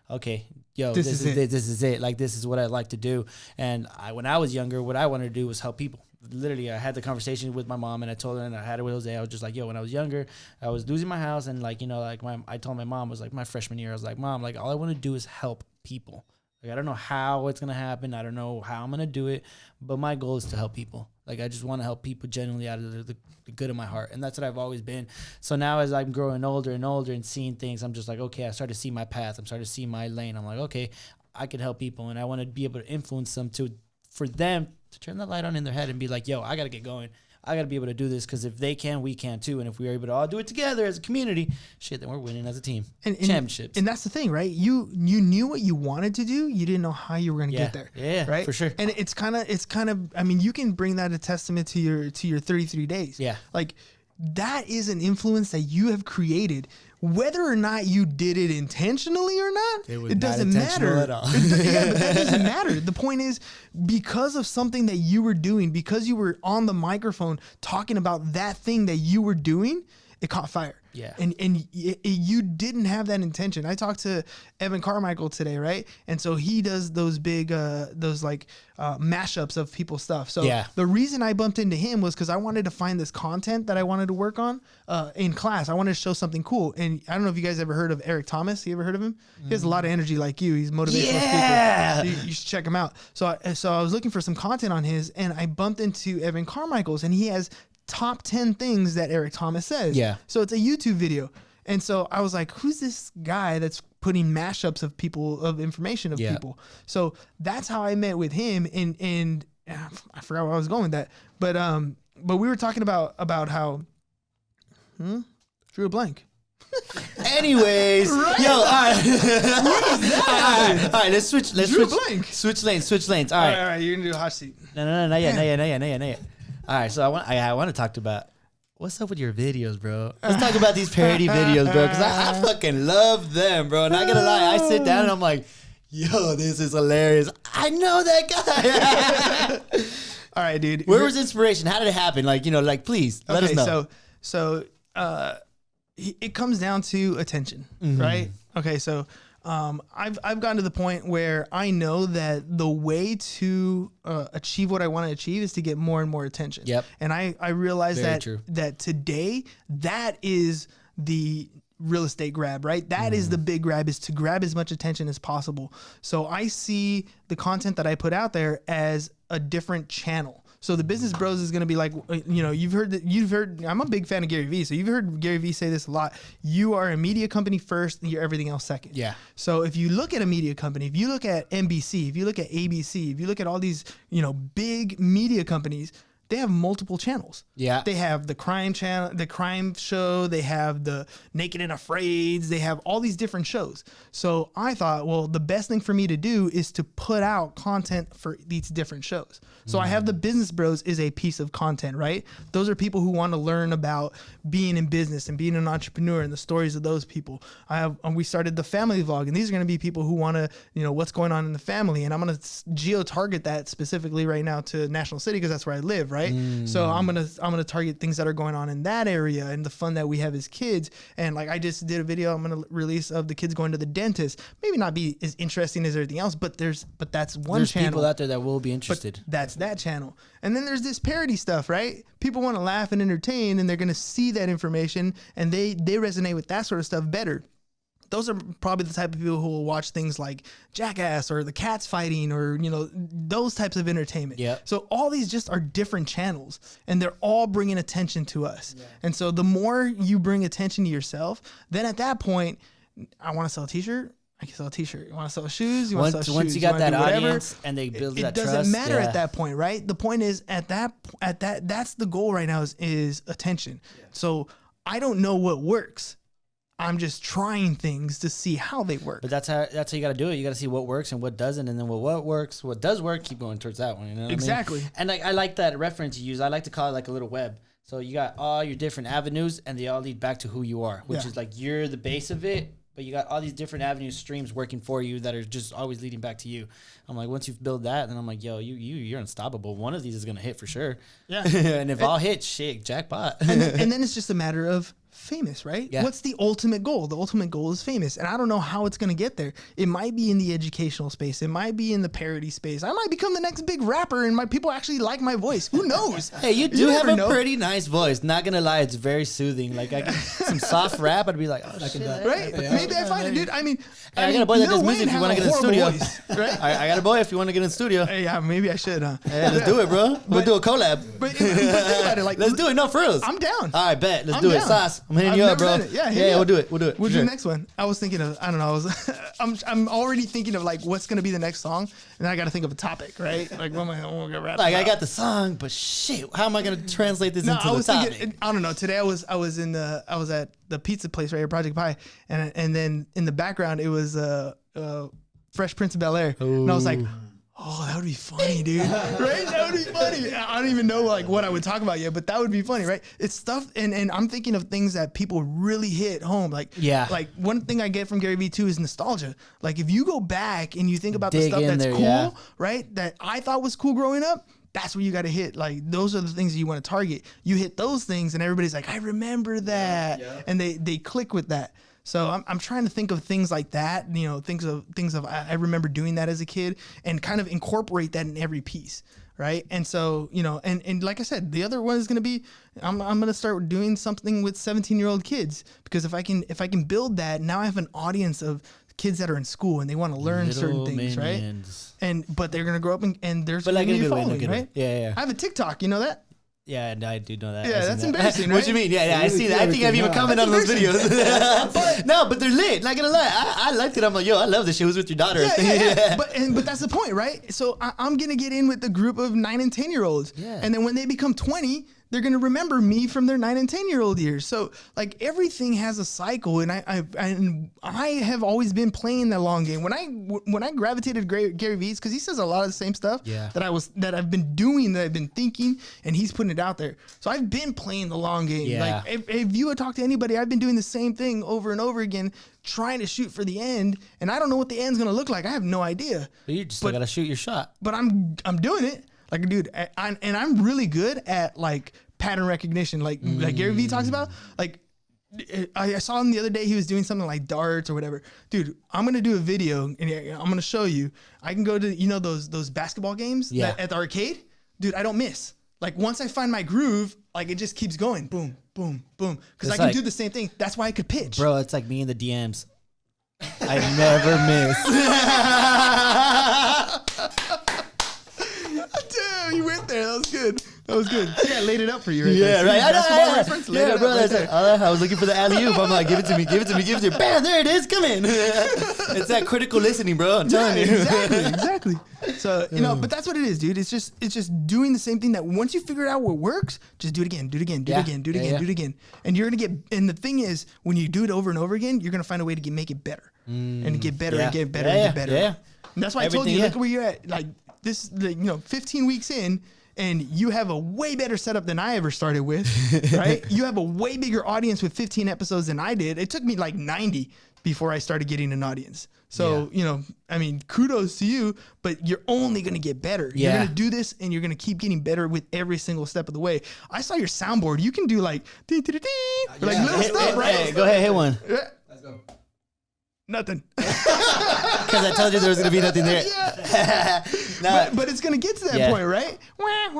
okay, yo, this is it. This is it. Like, this is what I like to do. And when I was younger, what I wanted to do was help people. Literally, I had the conversation with my mom, and I told her, and I had it with Jose. I was just like, yo, when I was younger, I was losing my house, and like, you know, like I told my mom, it was like my freshman year, I was like, Mom, like, all I want to do is help people. Like, I don't know how it's going to happen. I don't know how I'm going to do it, but my goal is to help people. Like, I just want to help people genuinely out of the good of my heart. And that's what I've always been. So now as I'm growing older and older and seeing things, I'm just like, okay, I start to see my path. I'm starting to see my lane. I'm like, okay, I can help people, and I want to be able to influence them for them to turn the light on in their head and be like, yo, I got to get going. I got to be able to do this because if they can, we can too. And if we're able to all do it together as a community, shit, then we're winning as a team. And championships. And that's the thing, right? You knew what you wanted to do. You didn't know how you were going to get there. Yeah, right? For sure. And it's kind of, I mean, you can bring that a testament to your 33 days. Yeah. Like, that is an influence that you have created. Whether or not you did it intentionally or not, it doesn't matter at all. But that doesn't matter. The point is, because of something that you were doing, because you were on the microphone talking about that thing that you were doing, it caught fire. Yeah. And you didn't have that intention. I talked to Evan Carmichael today, right? And so he does those big, mashups of people's stuff. So the reason I bumped into him was because I wanted to find this content that I wanted to work on in class. I wanted to show something cool. And I don't know if you guys ever heard of Eric Thomas. You ever heard of him? He has a lot of energy like you. He's a motivational speaker. You should check him out. So I was looking for some content on his, and I bumped into Evan Carmichael's, and he has top 10 things that Eric Thomas says. Yeah. So it's a YouTube video. And so I was like, who's this guy that's putting mashups of people, of information of people? So that's how I met with him. And I forgot where I was going with that. But we were talking about how, drew a blank. Anyways, right? Yo, all right. all right, let's switch blank. Switch lanes. All right. You're going to do a hot seat. No, not yet. All right, so I want to talk about what's up with your videos, bro. Let's talk about these parody videos, bro, because I fucking love them, bro. Not gonna lie, I sit down and I'm like, yo, this is hilarious. I know that guy. All right, dude. Where was inspiration? How did it happen? Like, you know, like, please let us know. So it comes down to attention, right? Okay, so I've gotten to the point where I know that the way to achieve what I want to achieve is to get more and more attention. Yep. And I realize that today, that is the real estate grab, right? That is the big grab, is to grab as much attention as possible. So I see the content that I put out there as a different channel. So the Business Bros is going to be like, you know, you've heard, I'm a big fan of Gary Vee. So you've heard Gary Vee say this a lot. You are a media company first, you're everything else second. Yeah. So if you look at a media company, if you look at NBC, if you look at ABC, if you look at all these, you know, big media companies, they have multiple channels. Yeah. They have the crime channel, the crime show. They have the Naked and Afraid. They have all these different shows. So I thought, well, the best thing for me to do is to put out content for these different shows. So I have the Business Bros is a piece of content, right? Those are people who want to learn about being in business and being an entrepreneur and the stories of those people. We started the family vlog, and these are going to be people who want to, you know, what's going on in the family. And I'm going to geo-target that specifically right now to National City because that's where I live, right? So I'm gonna target things that are going on in that area and the fun that we have as kids. And like I just did a video I'm gonna release of the kids going to the dentist. Maybe not be as interesting as everything else, but that's one channel. There's people out there that will be interested. But that's that channel. And then there's this parody stuff, right? People want to laugh and entertain, and they're gonna see that information and they resonate with that sort of stuff better. Those are probably the type of people who will watch things like Jackass or the cats fighting or, you know, those types of entertainment. Yeah. So all these just are different channels, and they're all bringing attention to us. Yeah. And so the more you bring attention to yourself, then at that point, I want to sell a t-shirt. I can sell a t-shirt. You want to sell shoes? You want to sell shoes? Once you got that audience and they build that trust. It doesn't matter at that point, right? The point is that's the goal right now is attention. Yeah. So I don't know what works. I'm just trying things to see how they work. But that's how you got to do it. You got to see what works and what doesn't, and then what works, what does work, keep going towards that one. You know what exactly. I mean? And like I like that reference you use. I like to call it like a little web. So you got all your different avenues, and they all lead back to who you are, which is like you're the base of it. but you got all these different avenues, streams working for you that are just always leading back to you. I'm like, once you've built that, then I'm like, yo, you're unstoppable. One of these is gonna hit for sure. Yeah. And if all hit, shit, jackpot. and then it's just a matter of famous, right? Yeah. What's the ultimate goal? The ultimate goal is famous. And I don't know how it's going to get there. It might be in the educational space. It might be in the parody space. I might become the next big rapper and my people actually like my voice. Who knows? Hey, you do have a pretty nice voice. Not going to lie, it's very soothing. Like some soft rap, I'd be like, oh, shit. Right? Yeah. Maybe I find it, dude. I got a boy that does music if you want to get in the studio. Voice, right? I got a boy if you want to get in the studio. Hey, yeah, maybe I should, huh? Hey, let's do it, bro. We'll do a collab. But think about it. Like, let's do it. No, for real. I'm down. All right, bet. Let's do it. Sauce. I'm hitting you up, bro. Yeah, we'll do it. We'll do the next one. I was thinking of, I don't know, I'm already thinking of like what's gonna be the next song, and then I gotta think of a topic, right? Like what am I gonna rap like about? I got the song, but shit, how am I gonna translate this into the topic? Thinking, I don't know. Today I was at the pizza place right here, Project Pie, and then in the background it was Fresh Prince of Bel-Air, and I was like, oh, that would be funny, dude. Right? That would be funny. I don't even know like what I would talk about yet, but that would be funny, right? It's stuff, and I'm thinking of things that people really hit home. Like, like one thing I get from Gary Vee too is nostalgia. Like if you go back and you think about the stuff that's cool, right? That I thought was cool growing up, that's where you got to hit. Like those are the things that you want to target. You hit those things and everybody's like, I remember that. And they click with that. So I'm trying to think of things like that, you know, things of I remember doing that as a kid and kind of incorporate that in every piece, right? And so, you know, and like I said, the other one is going to be I'm going to start doing something with 17-year-old kids, because if I can build that, now I have an audience of kids that are in school and they want to learn certain things, minions. Right? But they're going to grow up and there's going to be a following, right? Yeah. I have a TikTok, you know that? Yeah, and I do know that. Yeah, that's embarrassing, right? What you mean? Yeah, I see that. I think I've even commented on those videos. No, but they're lit. Not gonna lie, I liked it. I'm like, yo, I love this shit. Who's with your daughter? Yeah. But that's the point, right? So I'm gonna get in with the group of 9 and 10-year-olds, and then when they become 20, they're gonna remember me from their 9 and 10-year-old years. So like everything has a cycle, and I have always been playing the long game. When I gravitated to Gary Vee's, because he says a lot of the same stuff that I've been doing, that I've been thinking, and he's putting it out there. So I've been playing the long game. Yeah. Like if you would talk to anybody, I've been doing the same thing over and over again, trying to shoot for the end, and I don't know what the end's gonna look like. I have no idea. But you just gotta shoot your shot. But I'm doing it. Like, dude, I'm really good at like pattern recognition, like Gary Vee talks about. Like, I saw him the other day. He was doing something like darts or whatever. Dude, I'm gonna do a video and I'm gonna show you. I can go to those basketball games at the arcade. Dude, I don't miss. Like once I find my groove, like it just keeps going. Boom, boom, boom. Because I can do the same thing. That's why I could pitch. Bro, it's like me in the DMs. I never miss. Damn, you went there. That was good. Yeah, I laid it up for you. Right there. Right. Basketball reference. Yeah, bro. I was looking for the alley-oop. I'm like, give it to me. Bam, there it is. Come in. It's that critical listening, bro. I'm telling you. Exactly. So but that's what it is, dude. It's just doing the same thing. That once you figure out what works, just do it again, do it again, and you're gonna get. And the thing is, when you do it over and over again, you're gonna find a way to make it better, and get better and get better and get better. Yeah. And that's why I told you, look where you're at. Like this, 15 weeks in. And you have a way better setup than I ever started with, right? You have a way bigger audience with 15 episodes than I did. It took me like 90 before I started getting an audience. So, kudos to you, but you're only going to get better. Yeah. You're going to do this and you're going to keep getting better with every single step of the way. I saw your soundboard. You can do like, little stuff, right? Hey, go ahead, hit one. Yeah. Let's go. Nothing. Because I told you there was going to be nothing there. Yeah. But it's going to get to that point, right? That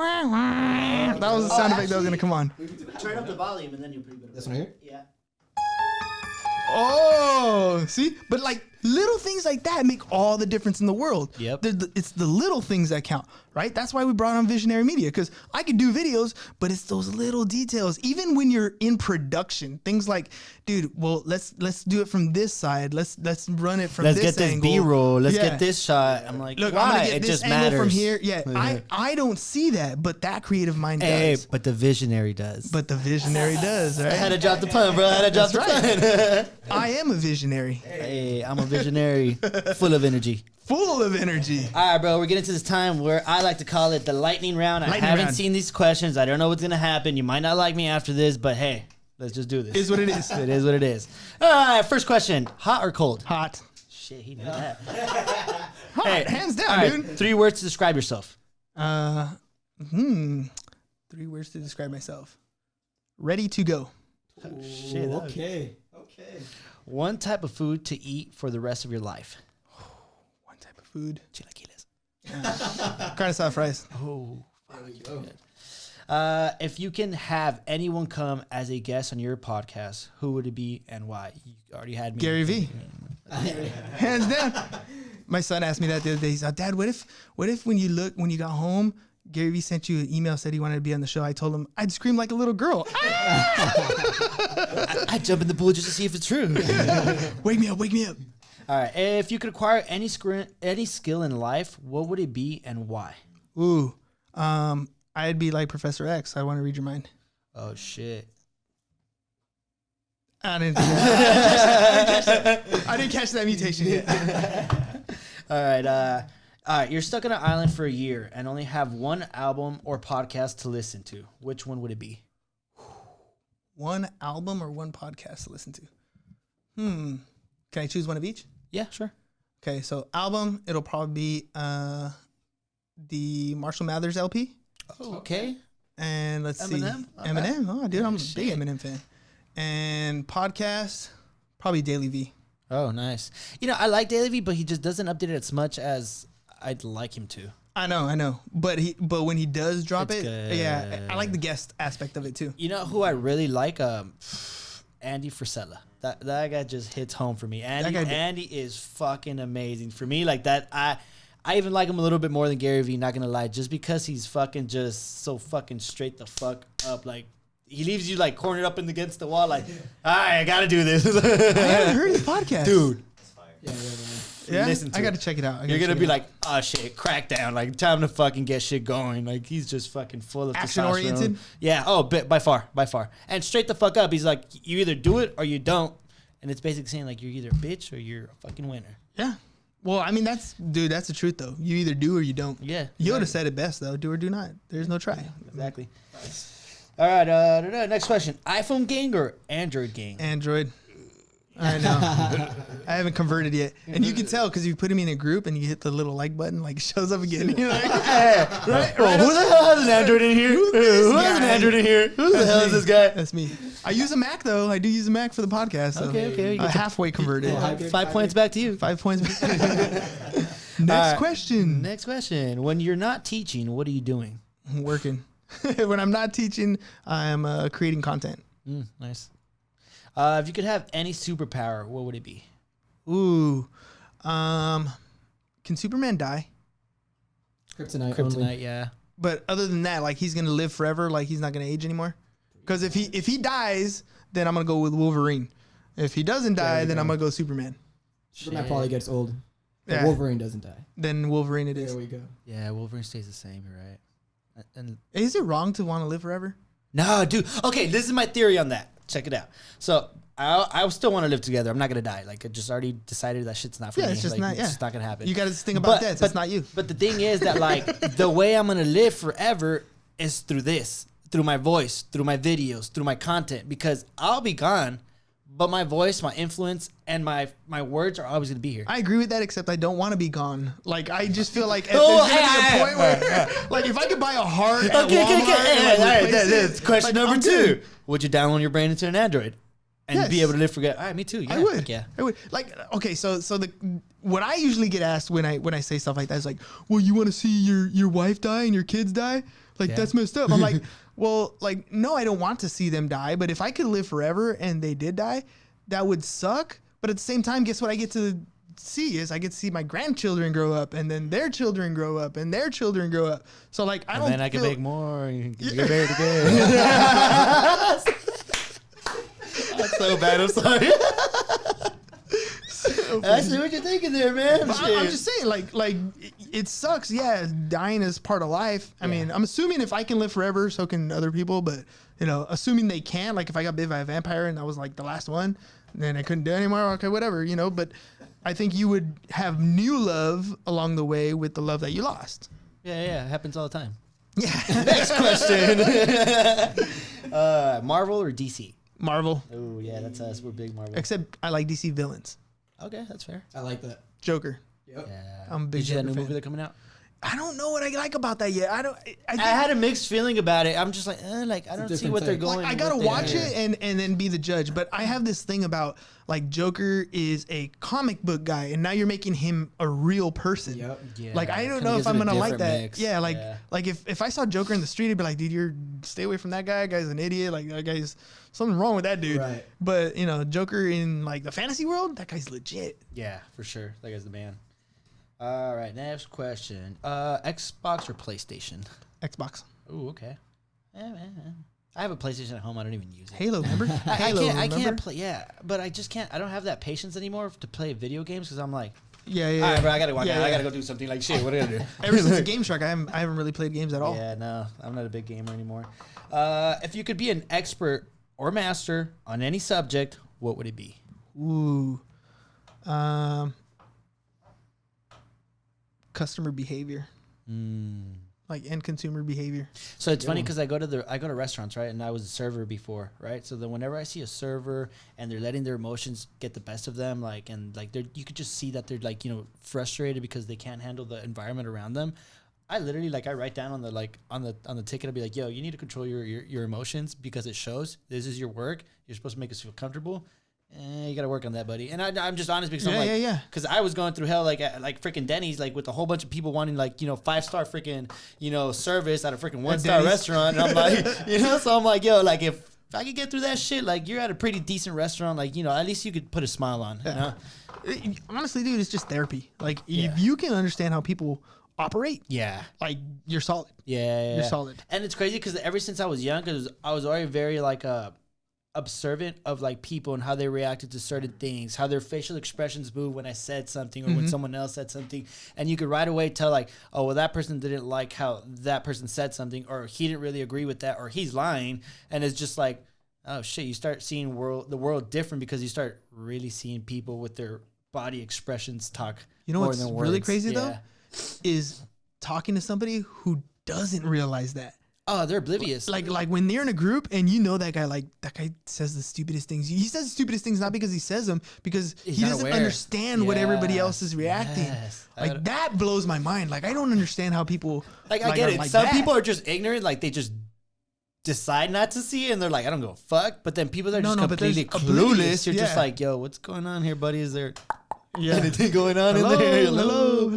was the sound effect that was going to come on. Turn up the volume and then you're pretty good. This one here? Yeah. Oh, see? But like little things like that make all the difference in the world. Yep. It's the little things that count, right? That's why we brought on Visionary Media, because I could do videos, but it's those little details. Even when you're in production, things like, dude, well, let's do it from this side. Let's run it from this angle. Let's get this B-roll. Let's get this shot. I'm like, look, why? I'm gonna get it this just angle matters from here. Yeah, I don't see that, but that creative mind does. But the visionary does. But the visionary does, right? I had to drop the pun, bro. I had to drop the pun. I am a visionary. Hey, I'm a visionary. Full of energy. Full of energy. All right, bro. We're getting to this time where I like to call it the lightning round. I haven't seen these questions. I don't know what's going to happen. You might not like me after this, but hey, Let's just do this. Is what it is. It is what it is. All right, first question. Hot or cold? Hot. Shit, he knew that. Hot, hey, hands down, dude. 3 words to describe yourself. 3 words to describe myself. Ready to go. Oh, shit. Okay. One type of food to eat for the rest of your life. One type of food. Chilaquiles. Carne asada fries. Oh, there we go. If you can have anyone come as a guest on your podcast, who would it be and why? You already had me. Gary V. Hands down. My son asked me that the other day. He's like, Dad, what if when you got home, Gary V sent you an email, said he wanted to be on the show. I told him I'd scream like a little girl. I'd jump in the pool just to see if it's true. Wake me up. All right. If you could acquire any skill in life, what would it be and why? Ooh. I'd be like Professor X. I want to read your mind. Oh, shit. I didn't catch that mutation yet. All right. You're stuck on an island for a year and only have one album or podcast to listen to. Which one would it be? One album or one podcast to listen to? Can I choose one of each? Yeah, sure. Okay, so album, it'll probably be the Marshall Mathers LP. Oh, okay. And let's Eminem? see. Eminem. Oh, dude, I'm a big Eminem fan. And podcast, probably Daily V. Oh, nice. I like Daily V, but he just doesn't update it as much as I'd like him to. I know. But when he does drop It's it, good. yeah, I like the guest aspect of it too. You know who I really like? Andy Frisella. That guy just hits home for me. Andy is fucking amazing for me. Like that, I even like him a little bit more than Gary Vee, not gonna lie, just because he's fucking just so fucking straight the fuck up. Like he leaves you like cornered up against the wall, like, all right, I gotta do this. I haven't heard his podcast, dude. Yeah, listen to I gotta check it out. You're gonna be like, oh shit, crackdown, like time to fucking get shit going. Like he's just fucking full of action testosterone. oriented. Yeah, by far, and straight the fuck up. He's like, you either do it or you don't, and it's basically saying like you're either a bitch or you're a fucking winner. Yeah. Well, I mean, that's the truth, though. You either do or you don't. Yeah. Yoda said it best, though. Do or do not. There's no try. Exactly. All right. Next question. iPhone gang or Android gang? Android. I know. I haven't converted yet. And you can tell because you put me in a group and you hit the little like button, like it shows up again. You're like, right, who the hell has an Android in here? Who has an Android in here? Who the hell is this guy? That's me. I use a Mac, though. I do use a Mac for the podcast. So Okay. halfway converted. 5 points back to you. 5 points. Next question. Next question. When you're not teaching, what are you doing? I'm working. When I'm not teaching, I'm creating content. Nice. If you could have any superpower, what would it be? Ooh. Can Superman die? Kryptonite, yeah. But other than that, like he's gonna live forever, like he's not gonna age anymore. Because if he dies, then I'm gonna go with Wolverine. If he doesn't die, then I'm gonna go Superman. Superman probably gets old. Yeah. Wolverine doesn't die. Then Wolverine it is. There we go. Yeah, Wolverine stays the same. You're right. And is it wrong to want to live forever? No, dude. Okay, this is my theory on that. Check it out. So I still want to live together. I'm not gonna die. Like I just already decided that shit's not for me. It's just like, not. Yeah, it's just not gonna happen. You got to think about death. It's not you. But the thing is that like the way I'm gonna live forever is through this, through my voice, through my videos, through my content. Because I'll be gone, but my voice, my influence, and my words are always gonna be here. I agree with that, except I don't want to be gone. Like I just feel like there's gonna be a point where, like, if I could buy a heart at Walmart, all right. That's question number 2. Would you download your brain into an Android and be able to live forever? All right, me too. Yeah, I would. Yeah, I would. Like, okay, so what I usually get asked when I say stuff like that is like, well, you want to see your wife die and your kids die? Like that's messed up. I'm like, well, like no, I don't want to see them die. But if I could live forever and they did die, that would suck. But at the same time, guess what I get to see is I get to see my grandchildren grow up, and then their children grow up, and their children grow up. So like I don't. And then I can make more. And you can get married again. That's so bad. I'm sorry. I see what you're thinking there, man. I'm just saying, like it sucks. Yeah, dying is part of life. I mean, I'm assuming if I can live forever, so can other people. But assuming they can, like if I got bit by a vampire and I was like the last one, then I couldn't do it anymore. Okay, whatever, But I think you would have new love along the way with the love that you lost. Yeah, it happens all the time. Yeah. Next question. Marvel or DC? Marvel. Oh yeah, that's us. We're big Marvel. Except I like DC villains. Okay, that's fair. I like that. Joker. Yep. Yeah. I'm a big Did you see that new Joker movie fan. that's coming out? I don't know what I like about that yet. I had a mixed feeling about it. I'm just like I don't see what they're going. I gotta watch it and then be the judge. But I have this thing about like Joker is a comic book guy, and now you're making him a real person. Yep. Yeah, Like I don't know if I'm gonna like that. mix. Yeah, like if I saw Joker in the street, I'd be like, dude, stay away from that guy. That guy's an idiot. Like that guy's something wrong with that dude. Right. But you know, Joker in like the fantasy world, that guy's legit. Yeah, for sure. That guy's the man. All right, next question. Xbox or PlayStation? Xbox. Oh, okay. I have a PlayStation at home. I don't even use it. Halo, remember? I can't play. Yeah, but I just can't. I don't have that patience anymore to play video games because I'm like, Yeah. all right, bro, I gotta walk out. Yeah. I gotta go do something. Like shit. What are I gonna do? Ever since Game Shark, I haven't really played games at all. Yeah, no, I'm not a big gamer anymore. If you could be an expert or master on any subject, what would it be? Ooh. Customer behavior. Like end consumer behavior. So it's funny because I go to restaurants, right? And I was a server before, right? So then whenever I see a server and they're letting their emotions get the best of them, you could just see that they're like, frustrated because they can't handle the environment around them. I literally I write down on the ticket, I'll be like, yo, you need to control your emotions because it shows. This is your work. You're supposed to make us feel comfortable. You got to work on that, buddy. And I'm just honest because because I was going through hell like freaking Denny's, like with a whole bunch of people wanting 5-star freaking service at a freaking 1-star restaurant. And I'm like, so I'm like, yo, like if I could get through that shit, like you're at a pretty decent restaurant, like at least you could put a smile on. Honestly, dude, it's just therapy. Like if you can understand how people operate, like you're solid. You're solid. And it's crazy because ever since I was young, because I was already very observant of people and how they reacted to certain things, how their facial expressions move when I said something or when someone else said something, and you could right away tell that person didn't like how that person said something, or he didn't really agree with that, or he's lying. And it's just like, oh shit, you start seeing the world different because you start really seeing people with their body expressions talk. You know more what's than words. really crazy though is talking to somebody who doesn't realize that. Oh, they're oblivious. Like when they're in a group and that guy says the stupidest things. He says the stupidest things not because he says them, because he doesn't understand what everybody else is reacting. Yes. Like that blows my mind. Like I don't understand how people I get it. Some people are just ignorant. Like they just decide not to see it and they're like, I don't give a fuck. But then people that are just completely clueless. You're just like, yo, what's going on here, buddy? Is there anything going on in there? Hello.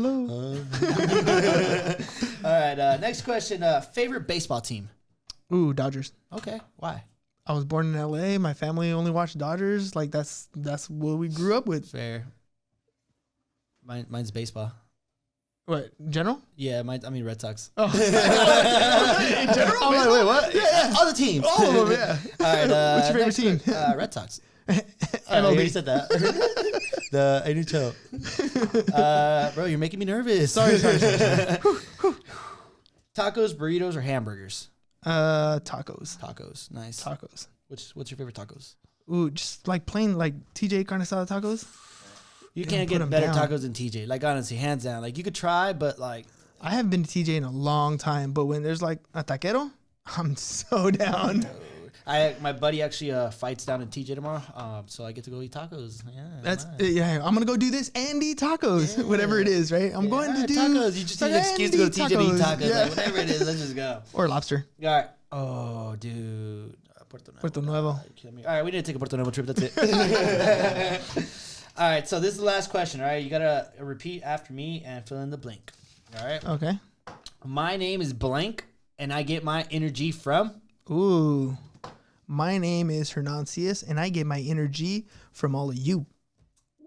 All right, next question. Favorite baseball team? Ooh, Dodgers. Okay, why? I was born in LA. My family only watched Dodgers. Like that's what we grew up with. Fair. Mine's baseball. What, general? Yeah, Red Sox. Oh. In general? I'm like, wait, what? Yeah, all the teams. All of them, yeah. All right. What's your favorite team? Red Sox. MLB. You said that. The NHL. Bro, you're making me nervous. Sorry. Tacos, burritos, or hamburgers? Tacos. Tacos. Nice. Tacos. What's your favorite tacos? Ooh, just like plain TJ carne asada tacos. You can't get better tacos than TJ. Like honestly, hands down. Like you could try, but like I haven't been to TJ in a long time. But when there's like a taquero, I'm so down. My buddy actually fights down in TJ tomorrow, so I get to go eat tacos. Yeah, that's nice. I'm gonna go do this and eat tacos, whatever it is, right? I'm going to do tacos. You just need an excuse to go to TJ to eat tacos. Yeah. Like, whatever it is, let's just go. Or lobster. All right. Oh, dude. Puerto Nuevo. All right, we need to take a Puerto Nuevo trip. That's it. All right, so this is the last question. All right, you gotta repeat after me and fill in the blank. All right. Okay. My name is blank, and I get my energy from. Ooh. My name is Hernan Sias, and I get my energy from all of you.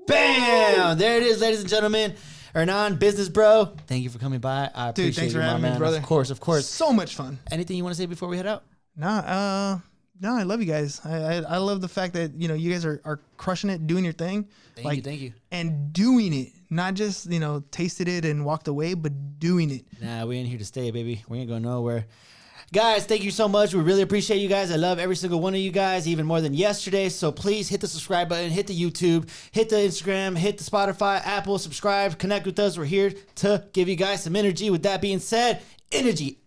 Bam! There it is, ladies and gentlemen. Hernan, business bro. Thank you for coming by. I appreciate thanks you, for having my man. me, brother. Of course. So much fun. Anything you want to say before we head out? No, I love you guys. I love the fact that you guys are crushing it, doing your thing. Thank you. And doing it, not just tasted it and walked away, but doing it. Nah, we in here to stay, baby. We ain't going nowhere. Guys, thank you so much. We really appreciate you guys. I love every single one of you guys, even more than yesterday. So please hit the subscribe button, hit the YouTube, hit the Instagram, hit the Spotify, Apple, subscribe, connect with us. We're here to give you guys some energy. With that being said, energy